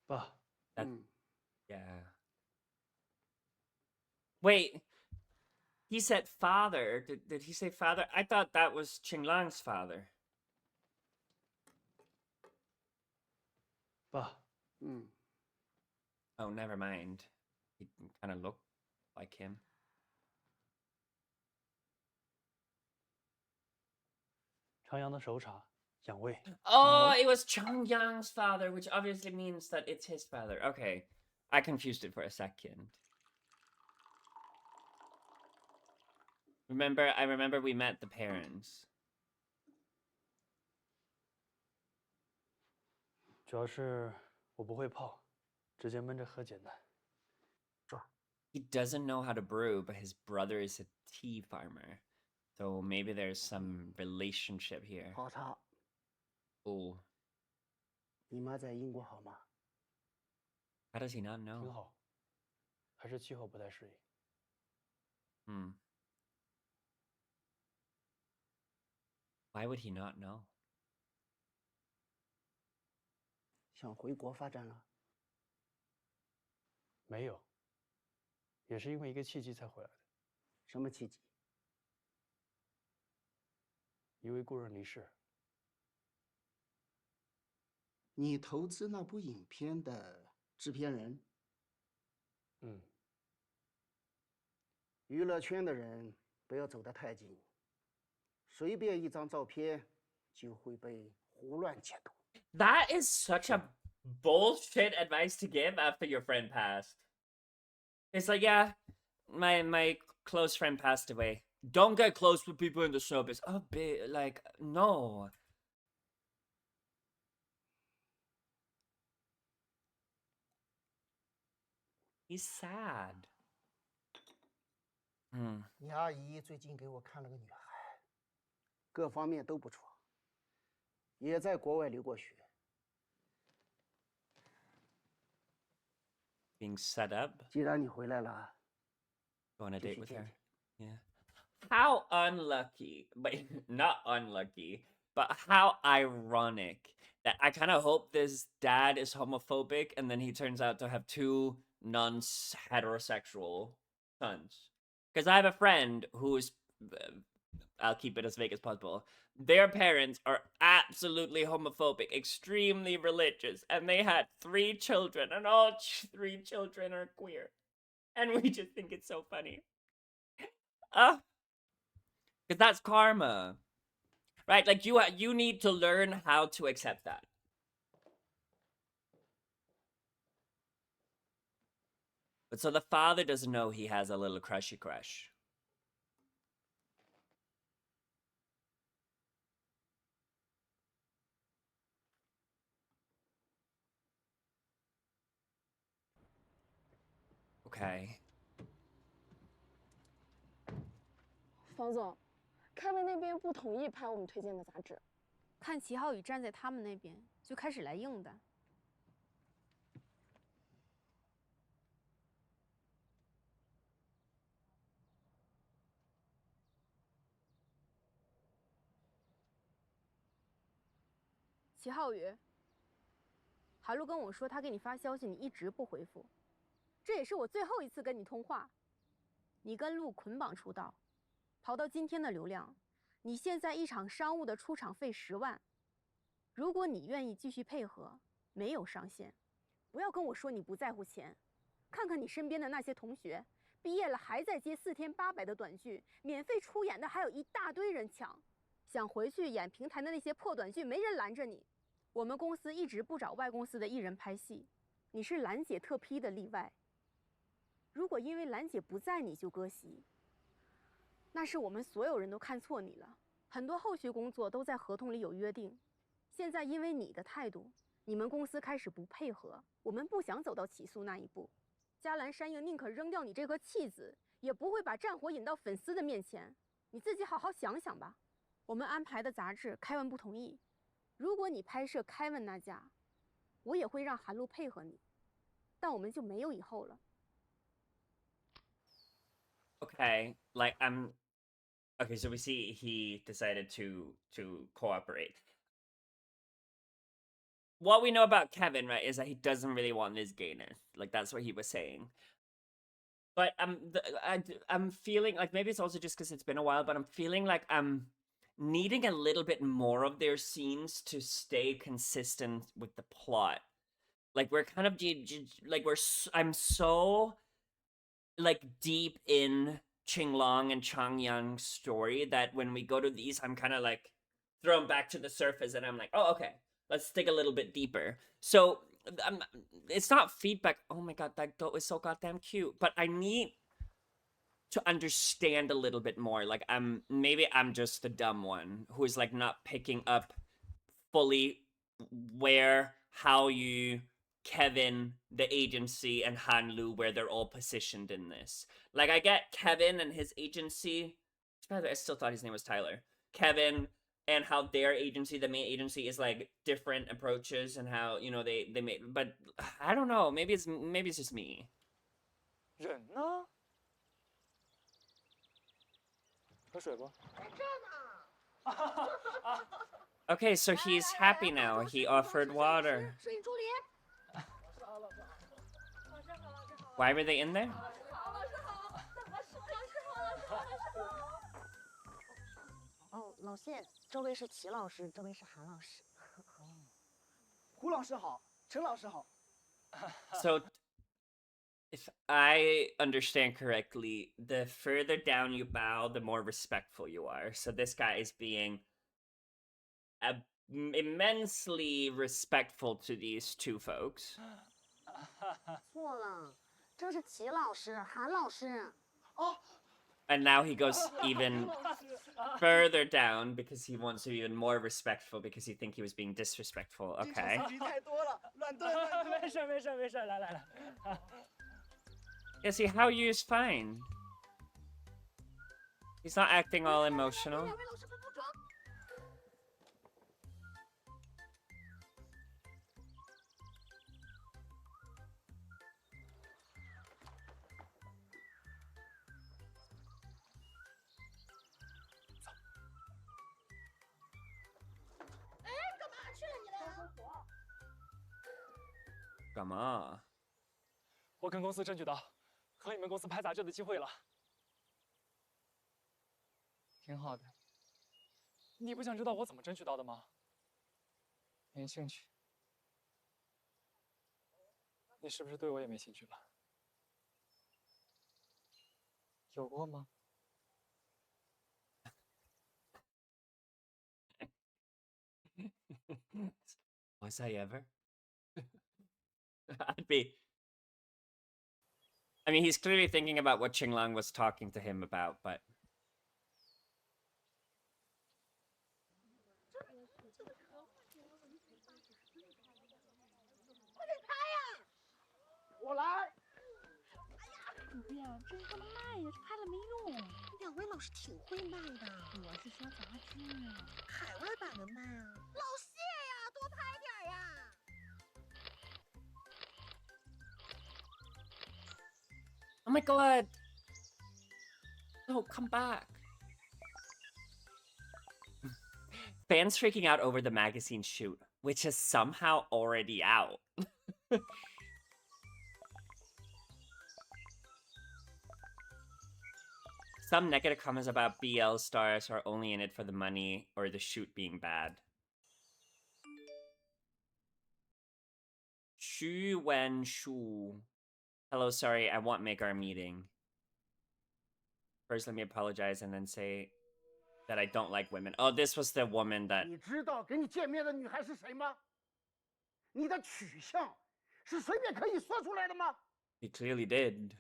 爸。Yeah. Wait. He said father. Did he say father? I thought that was Qinglang's father. 爸。Oh, never mind. He kind of looked like him. 长阳的熟茶，养胃。Oh, it was Changyang's father, which obviously means that it's his father. Okay. I confused it for a second. I remember we met the parents. 主要是我不会泡，直接焖着喝简单。He doesn't know how to brew, but his brother is a tea farmer. So maybe there's some relationship here. 泡茶。 Oh. 你妈在英国好吗？ How does he not 挺 know? 好，还是气候不太适应。 Hmm. 我妈说，她在英国生活了2年，回国后就一直在家里。 That, 我妈说，她在英国生活了2年，回国后就一直在家里。 yeah. 我妈说，她在英国生活了2年，回国后就一直在家里。 Hmm. Why would he not know? 想回国发展了？没有，也是因为一个契机才回来的。什么契机？一位故人离世。你投资那部影片的制片人？嗯。娱乐圈的人不要走得太近，随便一张照片就会被胡乱解读。That is such a bullshit advice to give after your friend passed. It's like, yeah, my close friend passed away. Don't get close with people in the showbiz. Oh, like, no. He's sad. 你阿姨最近给我看了个女孩，各方面都不错，也在国外留过学。Being set up. 既然你回来了， Go on a 就 date 去 with 见 her. 见。 Yeah. How unlucky, but not unlucky, but how ironic that I kind of hope this dad is homophobic and then he turns out to have two non-heterosexual sons. Because I have a friend who's, I'll keep it as vague as possible. Their parents are absolutely homophobic, extremely religious, and they had 3 children, and all 3 children are queer. And we just think it's so funny. Because that's karma. Right? Like, you need to learn how to accept that. But so the father doesn't know he has a little crushy crush. Okay. 方总，凯文那边不同意拍我们推荐的杂志。看齐浩宇站在他们那边，就开始来硬的。齐浩宇，韩露跟我说，他给你发消息，你一直不回复，这也是我最后一次跟你通话。你跟陆捆绑出道，跑到今天的流量，你现在一场商务的出场费10万。如果你愿意继续配合，没有上限。不要跟我说你不在乎钱，看看你身边的那些同学，毕业了还在接4天800的短剧，免费出演的还有一大堆人抢。想回去演平台的那些破短剧，没人拦着你。我们公司一直不找外公司的艺人拍戏，你是兰姐特批的例外。如果因为兰姐不在你就割席，那是我们所有人都看错你了。很多后续工作都在合同里有约定，现在因为你的态度，你们公司开始不配合，我们不想走到起诉那一步。嘉兰山鹰宁可扔掉你这颗弃子，也不会把战火引到粉丝的面前。你自己好好想想吧。我们安排的杂志，凯文不同意。如果你拍摄凯文那家，我也会让韩露配合你，但我们就没有以后了。Okay, like okay, so we see he decided to cooperate. What we know about Kevin, right, is that he doesn't really want this gayness. Like, that's what he was saying. But I'm feeling like, maybe it's also just because it's been a while, but I'm feeling like I'm needing a little bit more of their scenes to stay consistent with the plot. Like, we're kind of like I'm so like deep in Qinglong and Changyang's story that when we go to these, I'm kind of like thrown back to the surface, and I'm like, oh, okay, let's dig a little bit deeper. So it's not feedback. Oh my god, that goat is so goddamn cute. But I need to understand a little bit more. Like, maybe I'm just the dumb one who is like not picking up fully how you Kevin, the agency, and Hanlu, where they're all positioned in this. Like, I get Kevin and his agency. By the way, I still thought his name was Tyler. Kevin and how their agency, the main agency, is like different approaches and how, you know, they made. But I don't know. Maybe it's just me. 人呢？喝水不？在这呢。Okay, so he's happy now. He offered water. Why were they in there? 哦，老谢，这位是齐老师，这位是韩老师。胡老师好，陈老师好。So, if I understand correctly, the further down you bow, the more respectful you are. So this guy is being immensely respectful to these two folks. 错了，这是齐老师，韩老师。哦。 And now he goes even further down because he wants to be even more respectful because he think he was being disrespectful. Okay. Yeah, see, how you is fine. He's not acting all emotional. Come on. 我跟公司争取到和你们公司拍杂志的机会了，挺好的。你不想知道我怎么争取到的吗？没兴趣。你是不是对我也没兴趣了？有过吗？ Was I ever? I'd be. I mean, he's clearly thinking about what Qinglang was talking to him about, but. 我来。主编，这个卖呀，这拍了没用。两位老师挺会卖的。我是说杂志啊，海外版的卖啊。老谢呀，多拍点呀。 Oh my god! No, come back. Fans freaking out over the magazine shoot, which is somehow already out. Some negative comments about BL stars are only in it for the money or the shoot being bad. Xu Wen Shu. Hello, sorry, I won't make our meeting. First, let me apologize and then say that I don't like women. Oh, this was the woman that... 你知道跟你见面的女孩是谁吗？你的取向是随便可以说出来的吗？ He clearly did.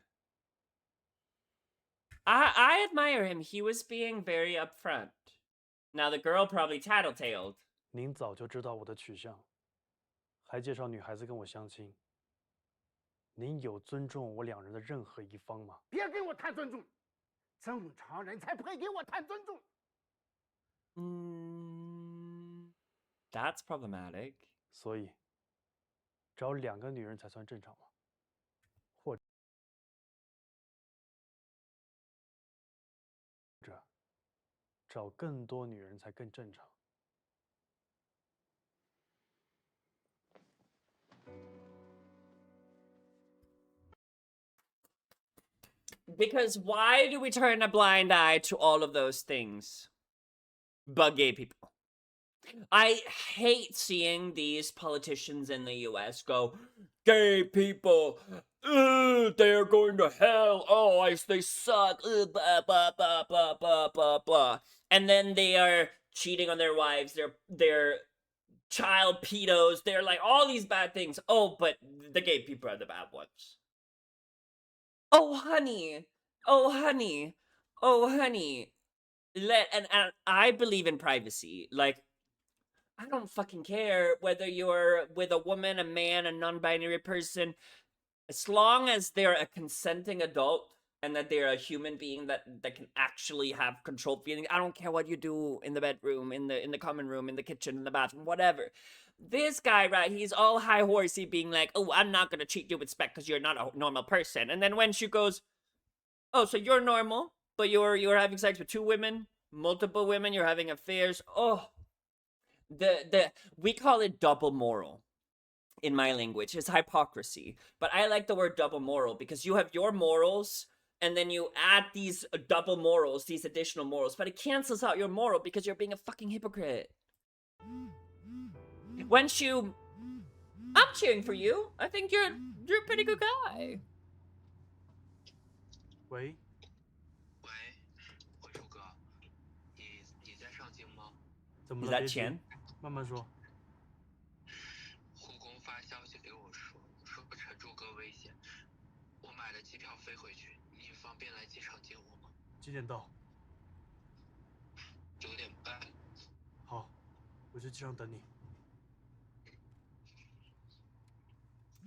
I admire him. He was being very upfront. Now the girl probably tattletaled. 您早就知道我的取向，还介绍女孩子跟我相亲。您有尊重我两人的任何一方吗？别给我谈尊重，正常人才配给我谈尊重。That's problematic. 所以，找2个女人才算正常吗？或者，找更多女人才更正常？ Because why do we turn a blind eye to all of those things? But gay people. I hate seeing these politicians in the US go, gay people, they're going to hell, oh, they suck, blah, blah, blah, blah, blah, blah, blah. And then they are cheating on their wives, they're child pedos, they're like all these bad things. Oh, but the gay people are the bad ones. Oh, honey. Oh, honey. Oh, honey. And I believe in privacy. Like, I don't fucking care whether you're with a woman, a man, a non-binary person. As long as they're a consenting adult and that they're a human being that can actually have controlled feelings. I don't care what you do in the bedroom, in the common room, in the kitchen, in the bathroom, whatever. This guy, right, he's all high horsey being like, oh, I'm not gonna treat you with respect because you're not a normal person. And then when she goes, oh, so you're normal, but you're having sex with 2 women? multiple women, you're having affairs. Oh, we call it double moral in my language. It's hypocrisy. But I like the word double moral because you have your morals and then you add these double morals, these additional morals, but it cancels out your moral because you're being a fucking hypocrite. Once you, I'm cheering for you. I think you're a pretty good guy. 喂， 怎么 Is 了？ that 别急 Tian?，慢慢说。护工发消息给我说陈柱哥危险，我买了机票飞回去，你方便来机场接我吗？几点到？ 9点半。好，我去机场等你。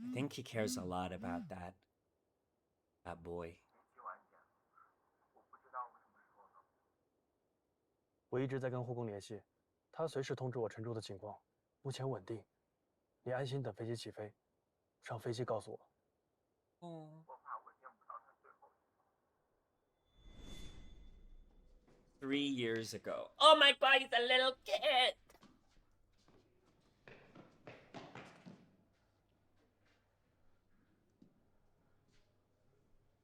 I think he cares a lot about that boy. 我一直在跟护工联系，他随时通知我陈柱的情况，目前稳定。你安心等飞机起飞，上飞机告诉我。Oh. 3 years ago. Oh my god, he's a little kid!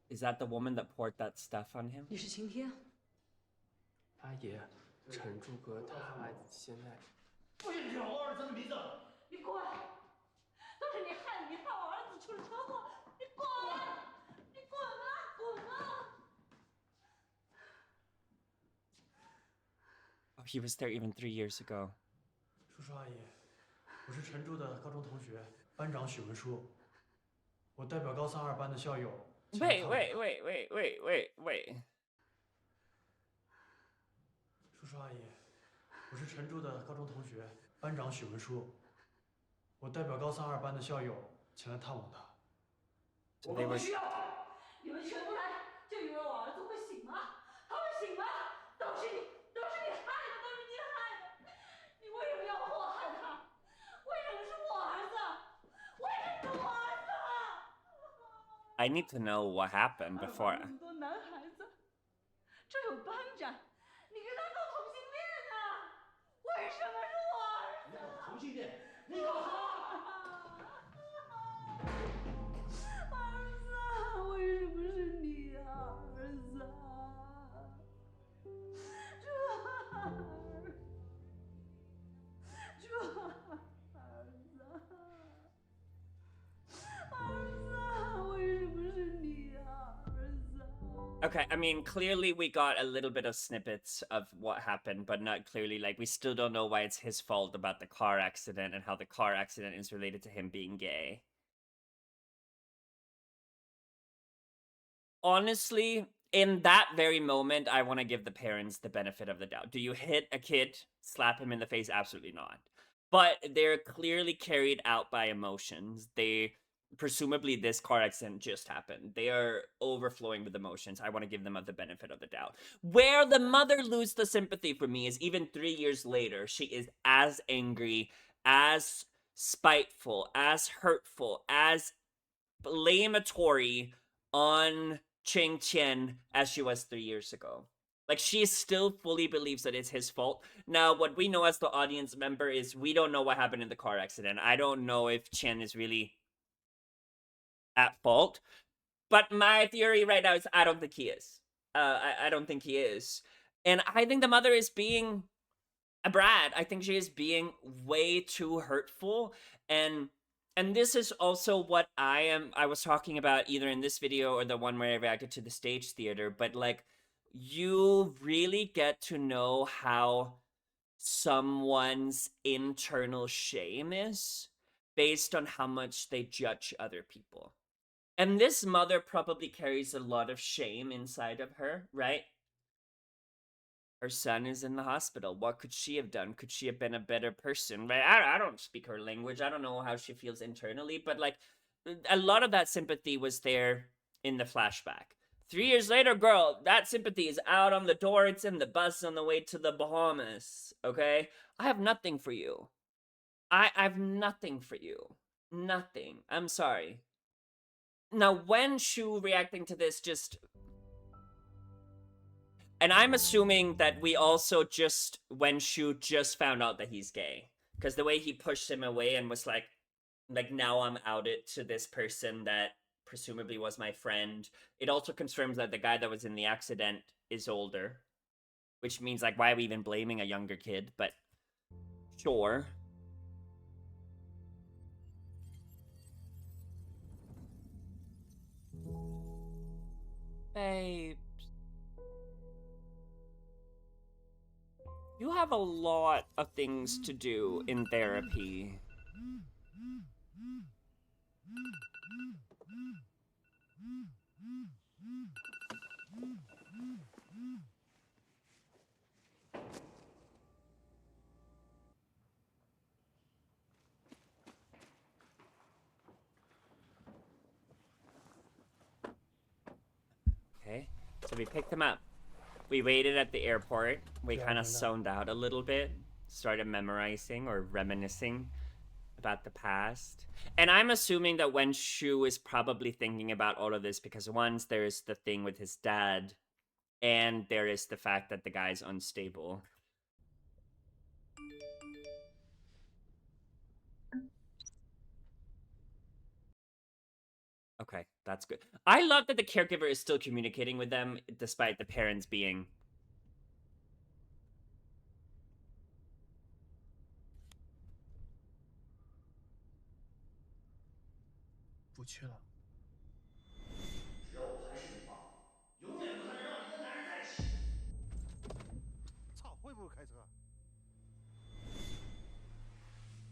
Is that the woman that poured that stuff on him? 你是晴天？阿爷，陈柱哥他现在……不许提我儿子的名字！你滚！都是你害的，你害我儿子出了车祸！你滚！你滚啊！滚啊！ Oh, he was there even 3 years ago. 叔叔阿姨，我是陈柱的高中同学，班长许文书。我代表高三2班的校友。Wait. 叔叔阿姨，我是陈柱的高中同学，班长许文书。我代表高三2班的校友前来探望他。我们不需要他，你们全部来，就以为我儿子会醒吗？他会醒吗？都是你害的，都是你害的！你为什么要祸害他？为什么是我儿子？为什么是我儿子？ I need to know what happened before. 那么多男孩子，这有班长，你跟他搞同性恋呢？为什么是我儿子？你搞同性恋？你搞什么？ 儿子，为什么是你呀，儿子？这儿子，为什么是你呀，儿子？ Okay, I mean, clearly we got a little bit of snippets of what happened, but not clearly, like, we still don't know why it's his fault about the car accident and how the car accident is related to him being gay. Honestly, in that very moment, I want to give the parents the benefit of the doubt. Do you hit a kid, slap him in the face? Absolutely not. But they're clearly carried out by emotions. Presumably this car accident just happened. They are overflowing with emotions. I want to give them the benefit of the doubt. Where the mother loses the sympathy for me is even 3 years later, she is as angry, as spiteful, as hurtful, as blamatory on Qing Tian as she was 3 years ago. Like, she still fully believes that it's his fault. Now, what we know as the audience member is we don't know what happened in the car accident. I don't know if Chen is really at fault. But my theory right now is I don't think he is. I don't think he is. And I think the mother is being a brat. I think she is being way too hurtful. And this is also what I was talking about either in this video or the one where I reacted to the stage theater. But, like, you really get to know how someone's internal shame is based on how much they judge other people. And this mother probably carries a lot of shame inside of her, right? Her son is in the hospital. What could she have done? Could she have been a better person, right? I don't speak her language. I don't know how she feels internally, but, like, a lot of that sympathy was there in the flashback. 3 years later, girl, that sympathy is out on the door. It's in the bus on the way to the Bahamas, okay? I have nothing for you. I've nothing for you. Nothing. I'm sorry. Now, when Shu reacting to this just... And I'm assuming that we also just, when Shu just found out that he's gay. Because the way he pushed him away and was like, now I'm outed to this person that presumably was my friend. It also confirms that the guy that was in the accident is older. Which means, like, why are we even blaming a younger kid? But sure. Babe. You have a lot of things to do in therapy. Okay, so we picked him up. We waited at the airport. We kind of zoned out a little bit, started memorizing or reminiscing about the past. And I'm assuming that when Shu is probably thinking about all of this, because once there's the thing with his dad, and there is the fact that the guy's unstable. Okay, that's good. I love that the caregiver is still communicating with them despite the parents being...不去了。只要我还是你爸，永远不可能让你跟男人在一起。操，会不会开车？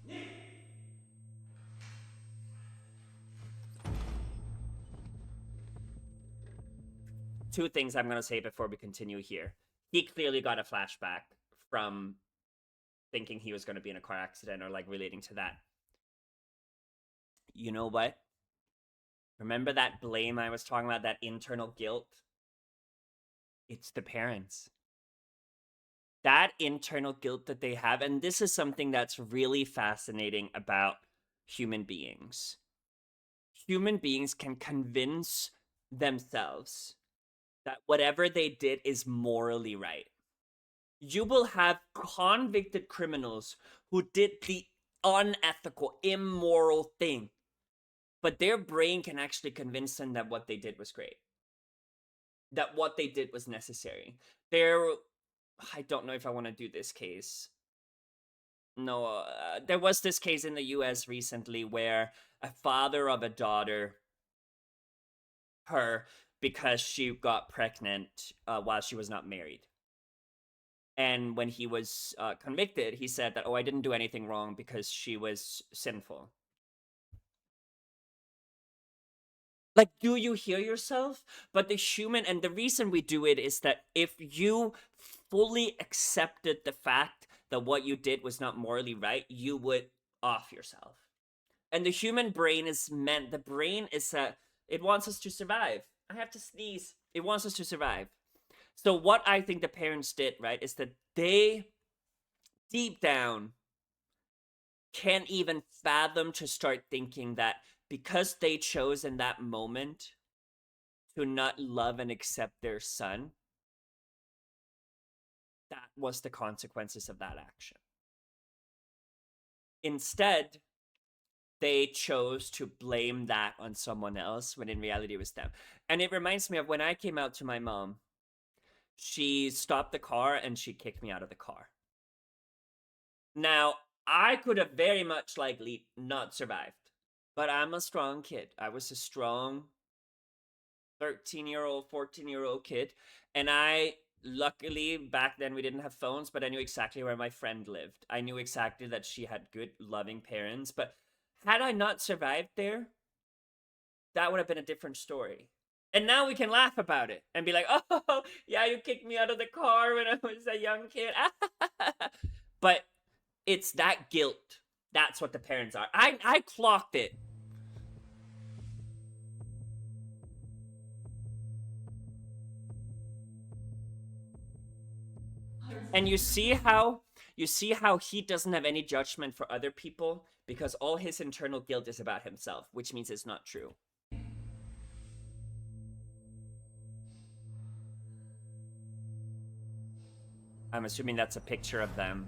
你。Two things I'm going to say before we continue here. He clearly got a flashback from thinking he was going to be in a car accident or like relating to that. You know what? Remember that blame I was talking about, that internal guilt? It's the parents. That internal guilt that they have, and this is something that's really fascinating about human beings. Human beings can convince themselves that whatever they did is morally right. You will have convicted criminals who did the unethical, immoral thing, but their brain can actually convince them that what they did was great, that what they did was necessary. I don't know if I want to do this case. No, there was this case in the US recently where a father of a daughter, because she got pregnant while she was not married. And when he was convicted, he said that, oh, I didn't do anything wrong because she was sinful. Like, do you hear yourself? But the human, and the reason we do it is that if you fully accepted the fact that what you did was not morally right, you would off yourself. And the human brain is meant, the brain is it wants us to survive. I have to sneeze. It wants us to survive. So what I think the parents did, right, is that they, deep down, can't even fathom to start thinking that because they chose in that moment to not love and accept their son, that was the consequences of that action. Instead, they chose to blame that on someone else when in reality it was them. And it reminds me of when I came out to my mom. She stopped the car and she kicked me out of the car. Now, I could have very much likely not survived, but I'm a strong kid. I was a strong 13-year-old, 14-year-old kid, and luckily, back then we didn't have phones, but I knew exactly where my friend lived. I knew exactly that she had good, loving parents, but had I not survived there, that would have been a different story. And now we can laugh about it and be like, oh, yeah, you kicked me out of the car when I was a young kid. But it's that guilt. That's what the parents are. I clocked it. And you see how he doesn't have any judgment for other people because all his internal guilt is about himself, which means it's not true. I'm assuming that's a picture of them.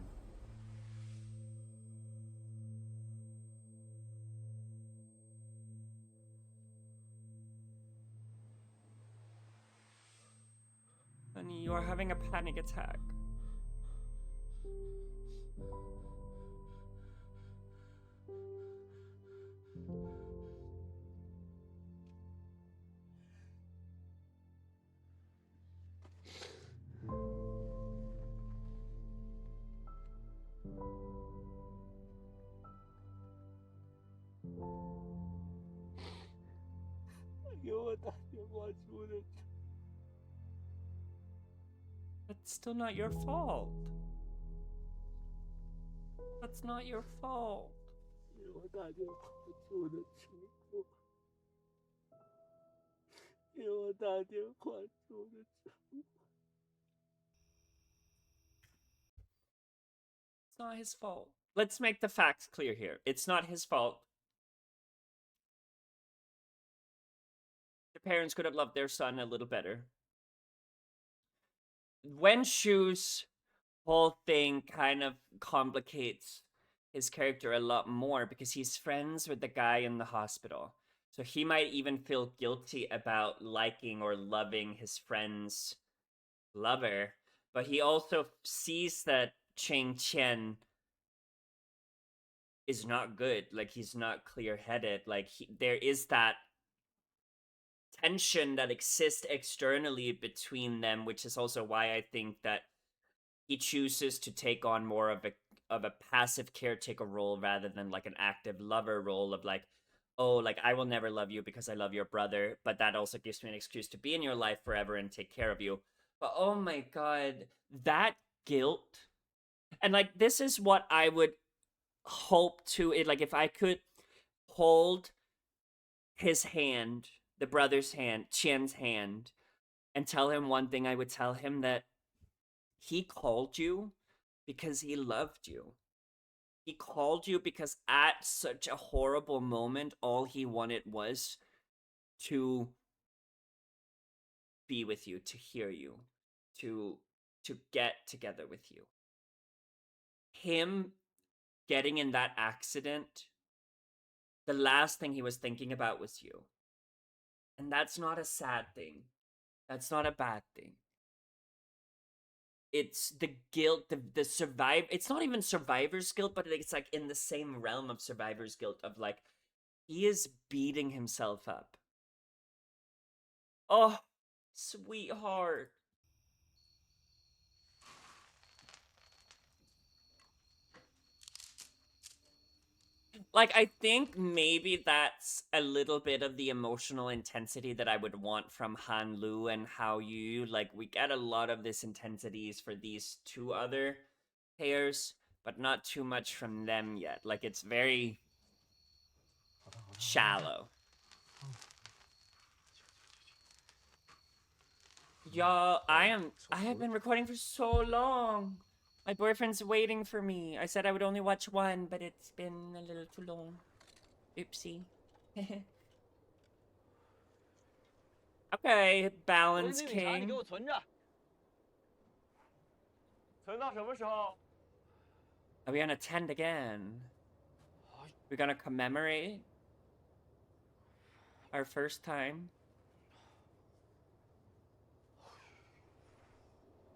Honey, you are having a panic attack. That's still not your fault. That's not your fault. It's not his fault. Let's make the facts clear here. It's not his fault. The parents could have loved their son a little better. Wen Shu's whole thing kind of complicates his character a lot more because he's friends with the guy in the hospital. So he might even feel guilty about liking or loving his friend's lover, but he also sees that Qing Qian is not good. Like, he's not clear-headed. Like, there is that tension that exists externally between them, which is also why I think that he chooses to take on more of a passive caretaker role rather than like an active lover role of like, oh, like I will never love you because I love your brother, but that also gives me an excuse to be in your life forever and take care of you. But oh my god, that guilt. And like this is what I would hope to it, like if I could hold his hand, the brother's hand, Qian's hand, and tell him one thing, I would tell him that he called you because he loved you. He called you because at such a horrible moment, all he wanted was to be with you, to hear you, to get together with you. Him getting in that accident, the last thing he was thinking about was you. And that's not a sad thing. That's not a bad thing. It's the guilt, the survive. It's not even survivor's guilt, but it's like in the same realm of survivor's guilt of like, he is beating himself up. Oh, sweetheart. Like, I think maybe that's a little bit of the emotional intensity that I would want from Han Lu and Hao Yu. Like, we get a lot of this intensities for these two other pairs, but not too much from them yet. Like, it's very shallow. Y'all, I have been recording for so long. My boyfriend's waiting for me. I said I would only watch one, but it's been a little too long. Oopsie. Okay, balance king. 存着，存到什么时候？ Are we gonna attend again? We're gonna commemorate our first time?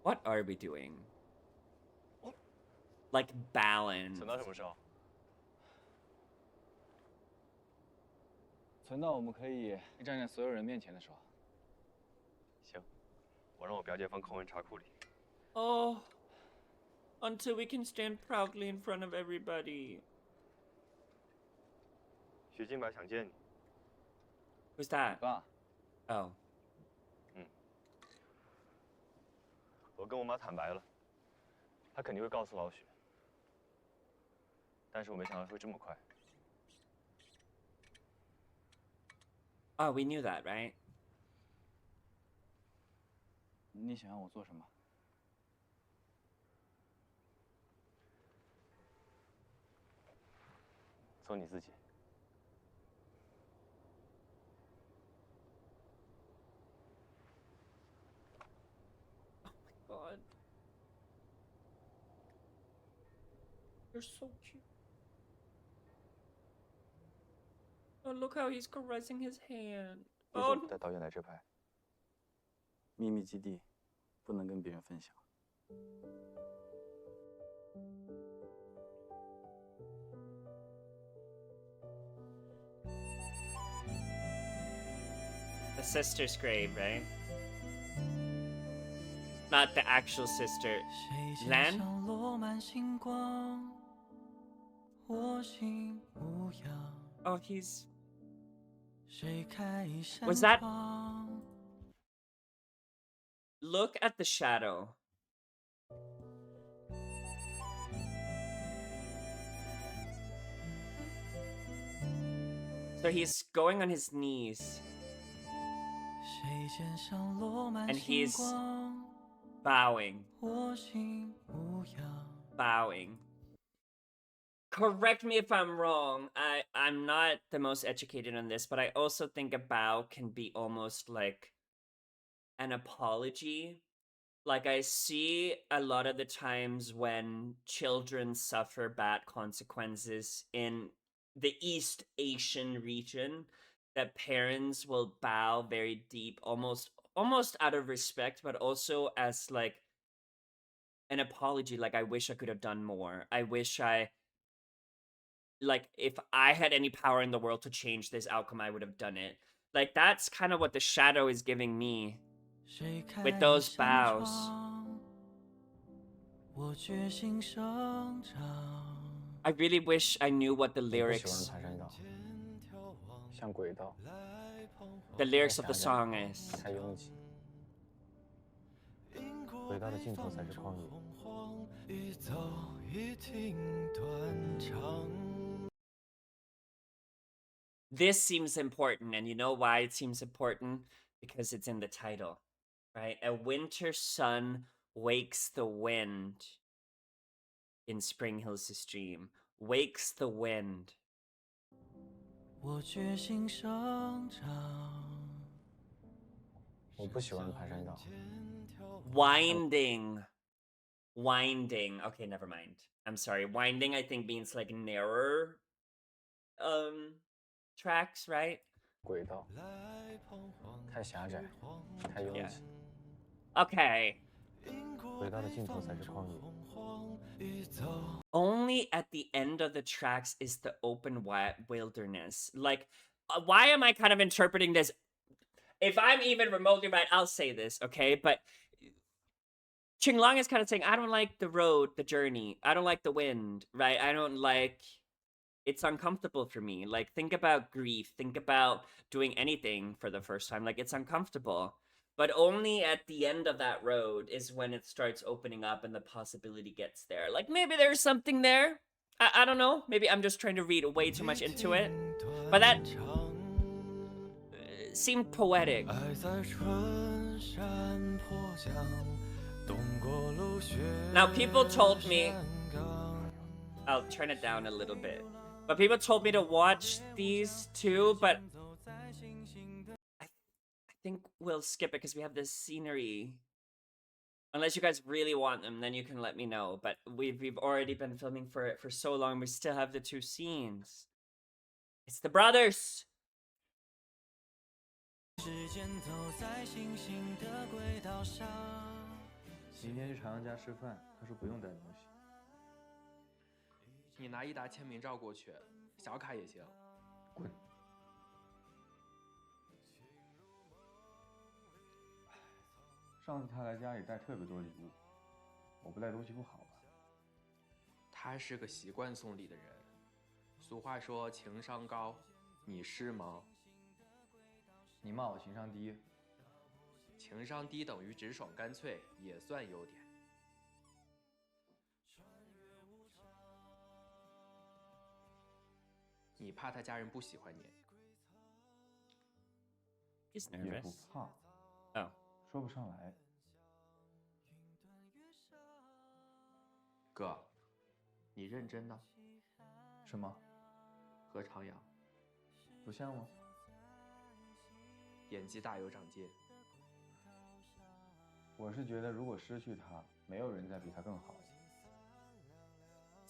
What are we doing? Like balance. 存到什么时候？存到我们可以站在所有人面前的时候。行，我让我表姐放空温茶库里。Oh, until we can stand proudly in front of everybody. 许静白想见你。Who's that? 爸。Oh. 我跟我妈坦白了，她肯定会告诉老许，但是我没想到会这么快。Oh, we knew that, right? 你想让我做什么？做你自己。God. You're so cute. Oh, look how he's caressing his hand. 这是我们带导演来这拍，秘密基地，不能跟别人分享。The sister's grave, right? Not the actual sister. Lan? Oh, he's... Was that... Look at the shadow. So he's going on his knees. And he's bowing. Bowing. Correct me if I'm wrong. I'm not the most educated on this, but I also think a bow can be almost like an apology. Like, I see a lot of the times when children suffer bad consequences in the East Asian region, that parents will bow very deep, almost out of respect, but also as like an apology. Like, I wish I could have done more. I wish like, if I had any power in the world to change this outcome, I would have done it. Like, that's kind of what the shadow is giving me with those bows. I really wish I knew what the lyrics... The lyrics of the song is. 太拥挤。轨道的尽头才是旷野。 This seems important, and you know why it seems important? Because it's in the title, right? A winter sun wakes the wind in Spring Hill's stream. Wakes the wind. 我决心生长。我不喜欢排山倒。 Winding. Winding. Okay, never mind. I'm sorry. Winding, I think, means like narrower tracks, right? 轨道太狭窄，太拥挤。 Okay. 轨道的尽头才是旷野。 Only at the end of the tracks is the open wilderness. Like, why am I kind of interpreting this? If I'm even remotely right, I'll say this, okay? But Qing Lang is kind of saying, I don't like the road, the journey. I don't like the wind, right? I don't like... It's uncomfortable for me. Like, think about grief. Think about doing anything for the first time. Like, it's uncomfortable. But only at the end of that road is when it starts opening up and the possibility gets there. Like, maybe there's something there. I don't know. Maybe I'm just trying to read way too much into it. But that seemed poetic. Now, people told me... I'll turn it down a little bit. But people told me to watch these too, but... I think we'll skip it because we have this scenery. Unless you guys really want them, then you can let me know. But we've already been filming for it for so long, we still have the two scenes. It's the brothers! 明天去朝阳家吃饭，他说不用带东西。你拿一沓签名照过去，小卡也行。滚！上次他来家里带特别多礼物，我不带东西不好吧？他是个习惯送礼的人。俗话说情商高，你是吗？你骂我情商低。情商低等于直爽干脆，也算优点。你怕他家人不喜欢你？ He's 也不 nervous. 怕。Oh. 说不上来。哥，你认真呢？什么？和常阳。不像吗？演技大有长进。我是觉得，如果失去他，没有人再比他更好了。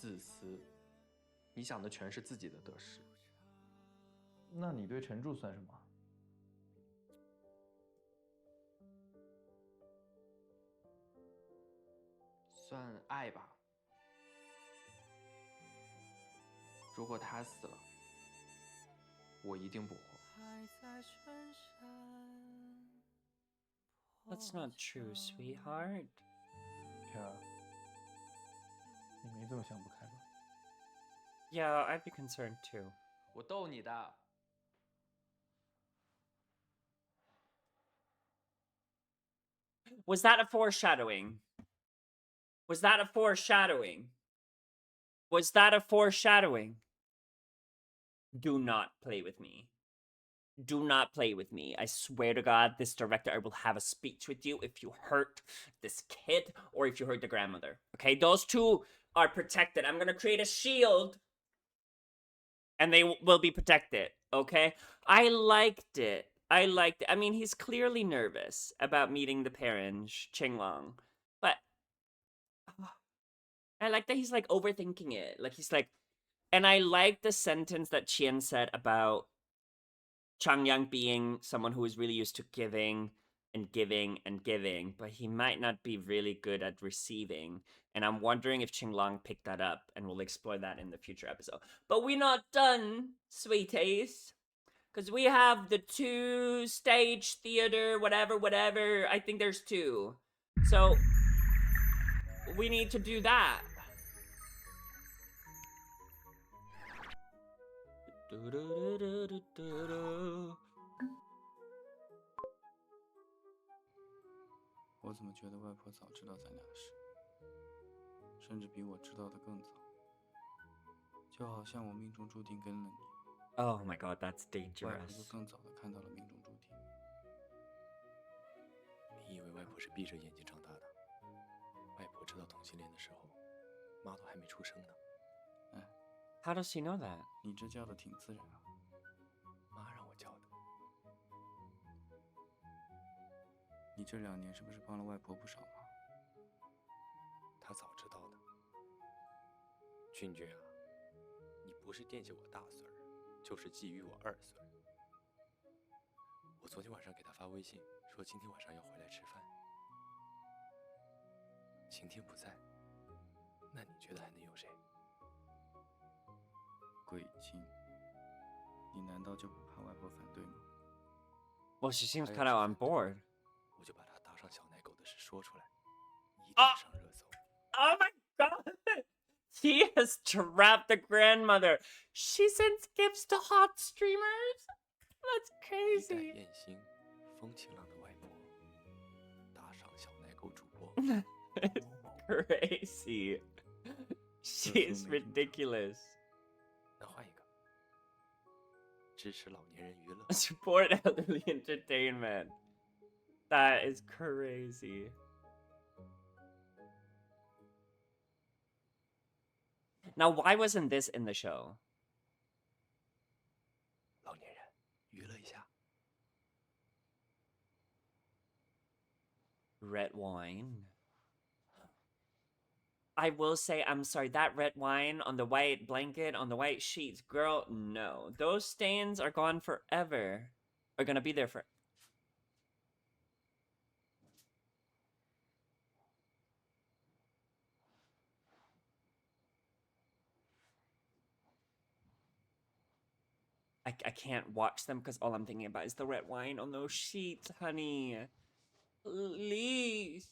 自私，你想的全是自己的得失。那你对陈柱算什么？算爱吧。如果他死了，我一定不活。 That's not true, sweetheart. 天儿，你没这么想不开吧？ Yeah, I'd be concerned too. 我逗你的。Was that a foreshadowing? Was that a foreshadowing? Was that a foreshadowing? Do not play with me. Do not play with me. I swear to God, this director will have a speech with you if you hurt this kid or if you hurt the grandmother. Okay, those two are protected. I'm gonna create a shield and they will be protected. Okay, I liked it. I liked it. I mean, he's clearly nervous about meeting the parents, Qinglong, but I like that he's like overthinking it. Like he's like, and I like the sentence that Tian said about Changyang being someone who is really used to giving and giving and giving, but he might not be really good at receiving. And I'm wondering if Qinglong picked that up, and we'll explore that in the future episode. But we're not done, sweeties, because we have the 2-stage theater, whatever. I think there's 2. So we need to do that. Do-do-do-do-do-do. 我怎么觉得外婆早知道咱俩的事，甚至比我知道的更早，就好像我命中注定跟了你。Oh my god, that's 外婆就 dangerous. 更早的看到了命中注定。你以为外婆是闭着眼睛长大的？外婆知道同性恋的时候，妈都还没出生呢。哎 How does she know that? 你这叫的挺自然啊，妈让我叫的。你这2年是不是帮了外婆不少忙？她早知道的。俊君啊，你不是惦记我大孙儿，就是觊觎我2孙儿。我昨天晚上给她发微信，说今天晚上要回来吃饭。晴天不在，那你觉得还能有谁？鬼精，你难道就不怕外婆反对吗？ Well, she seems kind of on board. 我就把她打上小奶狗的事说出来，一定上热搜。Oh my god! He has trapped the grandmother. She sends gifts to hot streamers? That's 一代 crazy. 艳星，风清朗的外婆，打上小奶狗主播。Crazy. She's ridiculous. 那换一个，支持老年人娱乐。Support elderly entertainment. That is crazy. Now, why wasn't this in the show? 老年人娱乐一下。 Red wine. I will say, I'm sorry, that red wine on the white blanket, on the white sheets, girl, no. Those stains are gone forever. Are gonna be there for... I can't watch them because all I'm thinking about is the red wine on those sheets, honey. Please.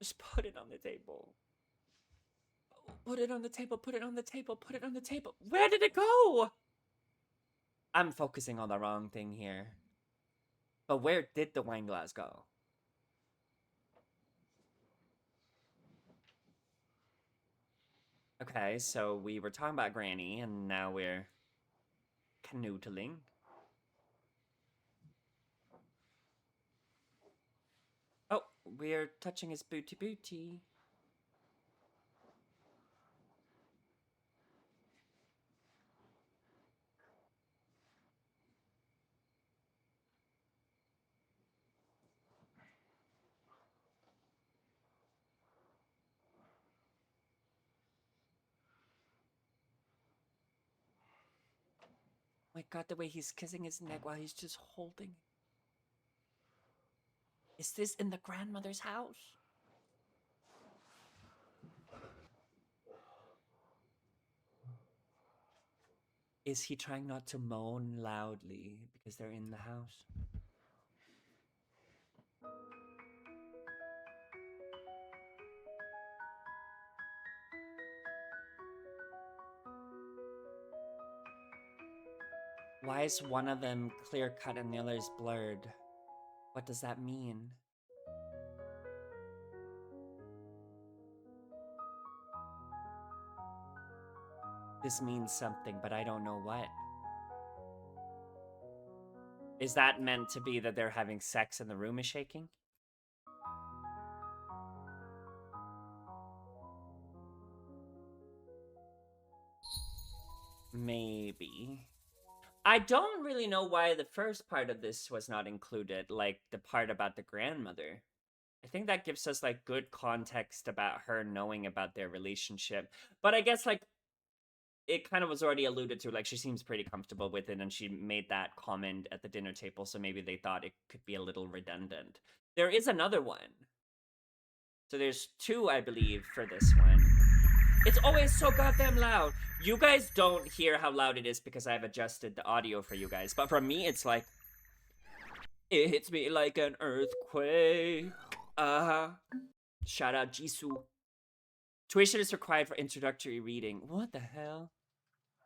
Just put it on the table. Put it on the table, put it on the table, put it on the table. Where did it go? I'm focusing on the wrong thing here. But where did the wine glass go? Okay, so we were talking about Granny, and now we're canoodling. Oh, we're touching his booty booty. my god, the way he's kissing his neck while he's just holding it. Is this in the grandmother's house? Is he trying not to moan loudly because they're in the house? Why is one of them clear cut and the other is blurred? What does that mean? This means something, but I don't know what. Is that meant to be that they're having sex and the room is shaking? Maybe. I don't really know why the first part of this was not included, like the part about the grandmother. I think that gives us like good context about her knowing about their relationship. But I guess like it kind of was already alluded to, like she seems pretty comfortable with it and she made that comment at the dinner table, so maybe they thought it could be a little redundant. There is another one. So there's two, I believe, for this one. It's always so goddamn loud. You guys don't hear how loud it is because I've adjusted the audio for you guys. But for me, it's like, it hits me like an earthquake. Shout out Jisoo. Tuition is required for introductory reading. What the hell?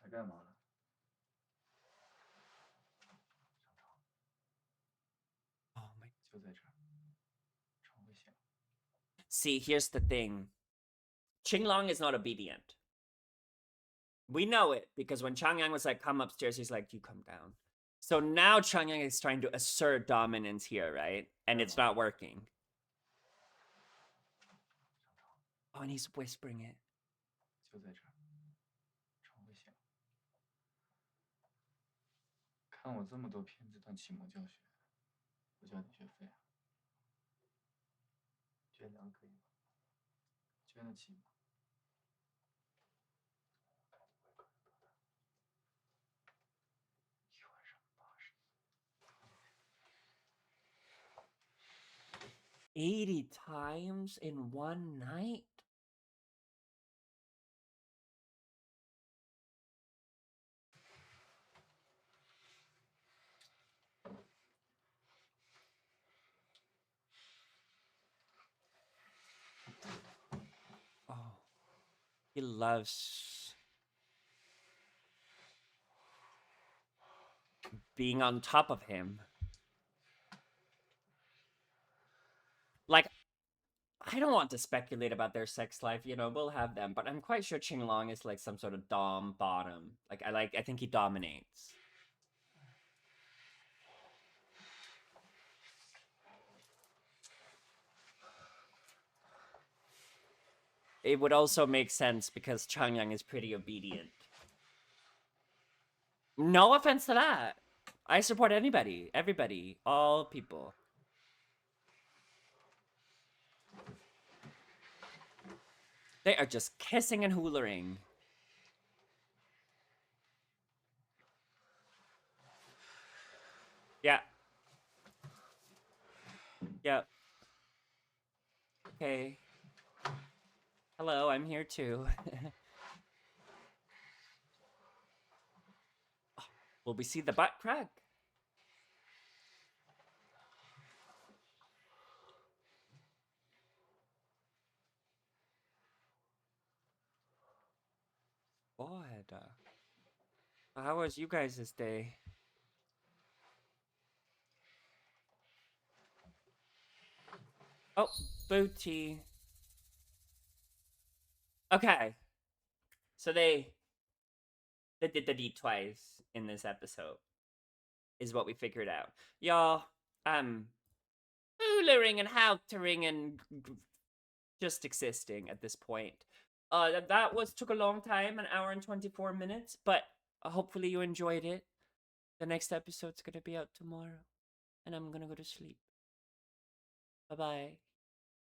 还干嘛呢？ Oh my. 就在这儿，床会响。 See, here's the thing. Qinglong is not obedient. We know it because when Changyang was like, come upstairs, he's like, you come down. So now Changyang is trying to assert dominance here, right? And it's not working. Oh, and he's whispering it. 就在这儿，床会响。看我这么多片子当期末教学，不交点学费啊？捐2可以吗？捐得起吗？ 80 times in one night? Oh, he loves being on top of him. Like, I don't want to speculate about their sex life, you know, we'll have them, but I'm quite sure Qinglong is like some sort of dom bottom. I think he dominates. It would also make sense because Changyang is pretty obedient. No offense to that. I support anybody, everybody, all people. They are just kissing and hoolering. Yeah. Yep. Okay. Hello, I'm here too. Will we see the butt crack? God. How was you guys' day? Oh, booty. Okay. So they did the deed twice in this episode. Is what we figured out. Y'all, hoolering and haltering and just existing at this point. That took a long time, an hour and 24 minutes, but hopefully you enjoyed it. The next episode's gonna be out tomorrow, and I'm gonna go to sleep. Bye-bye.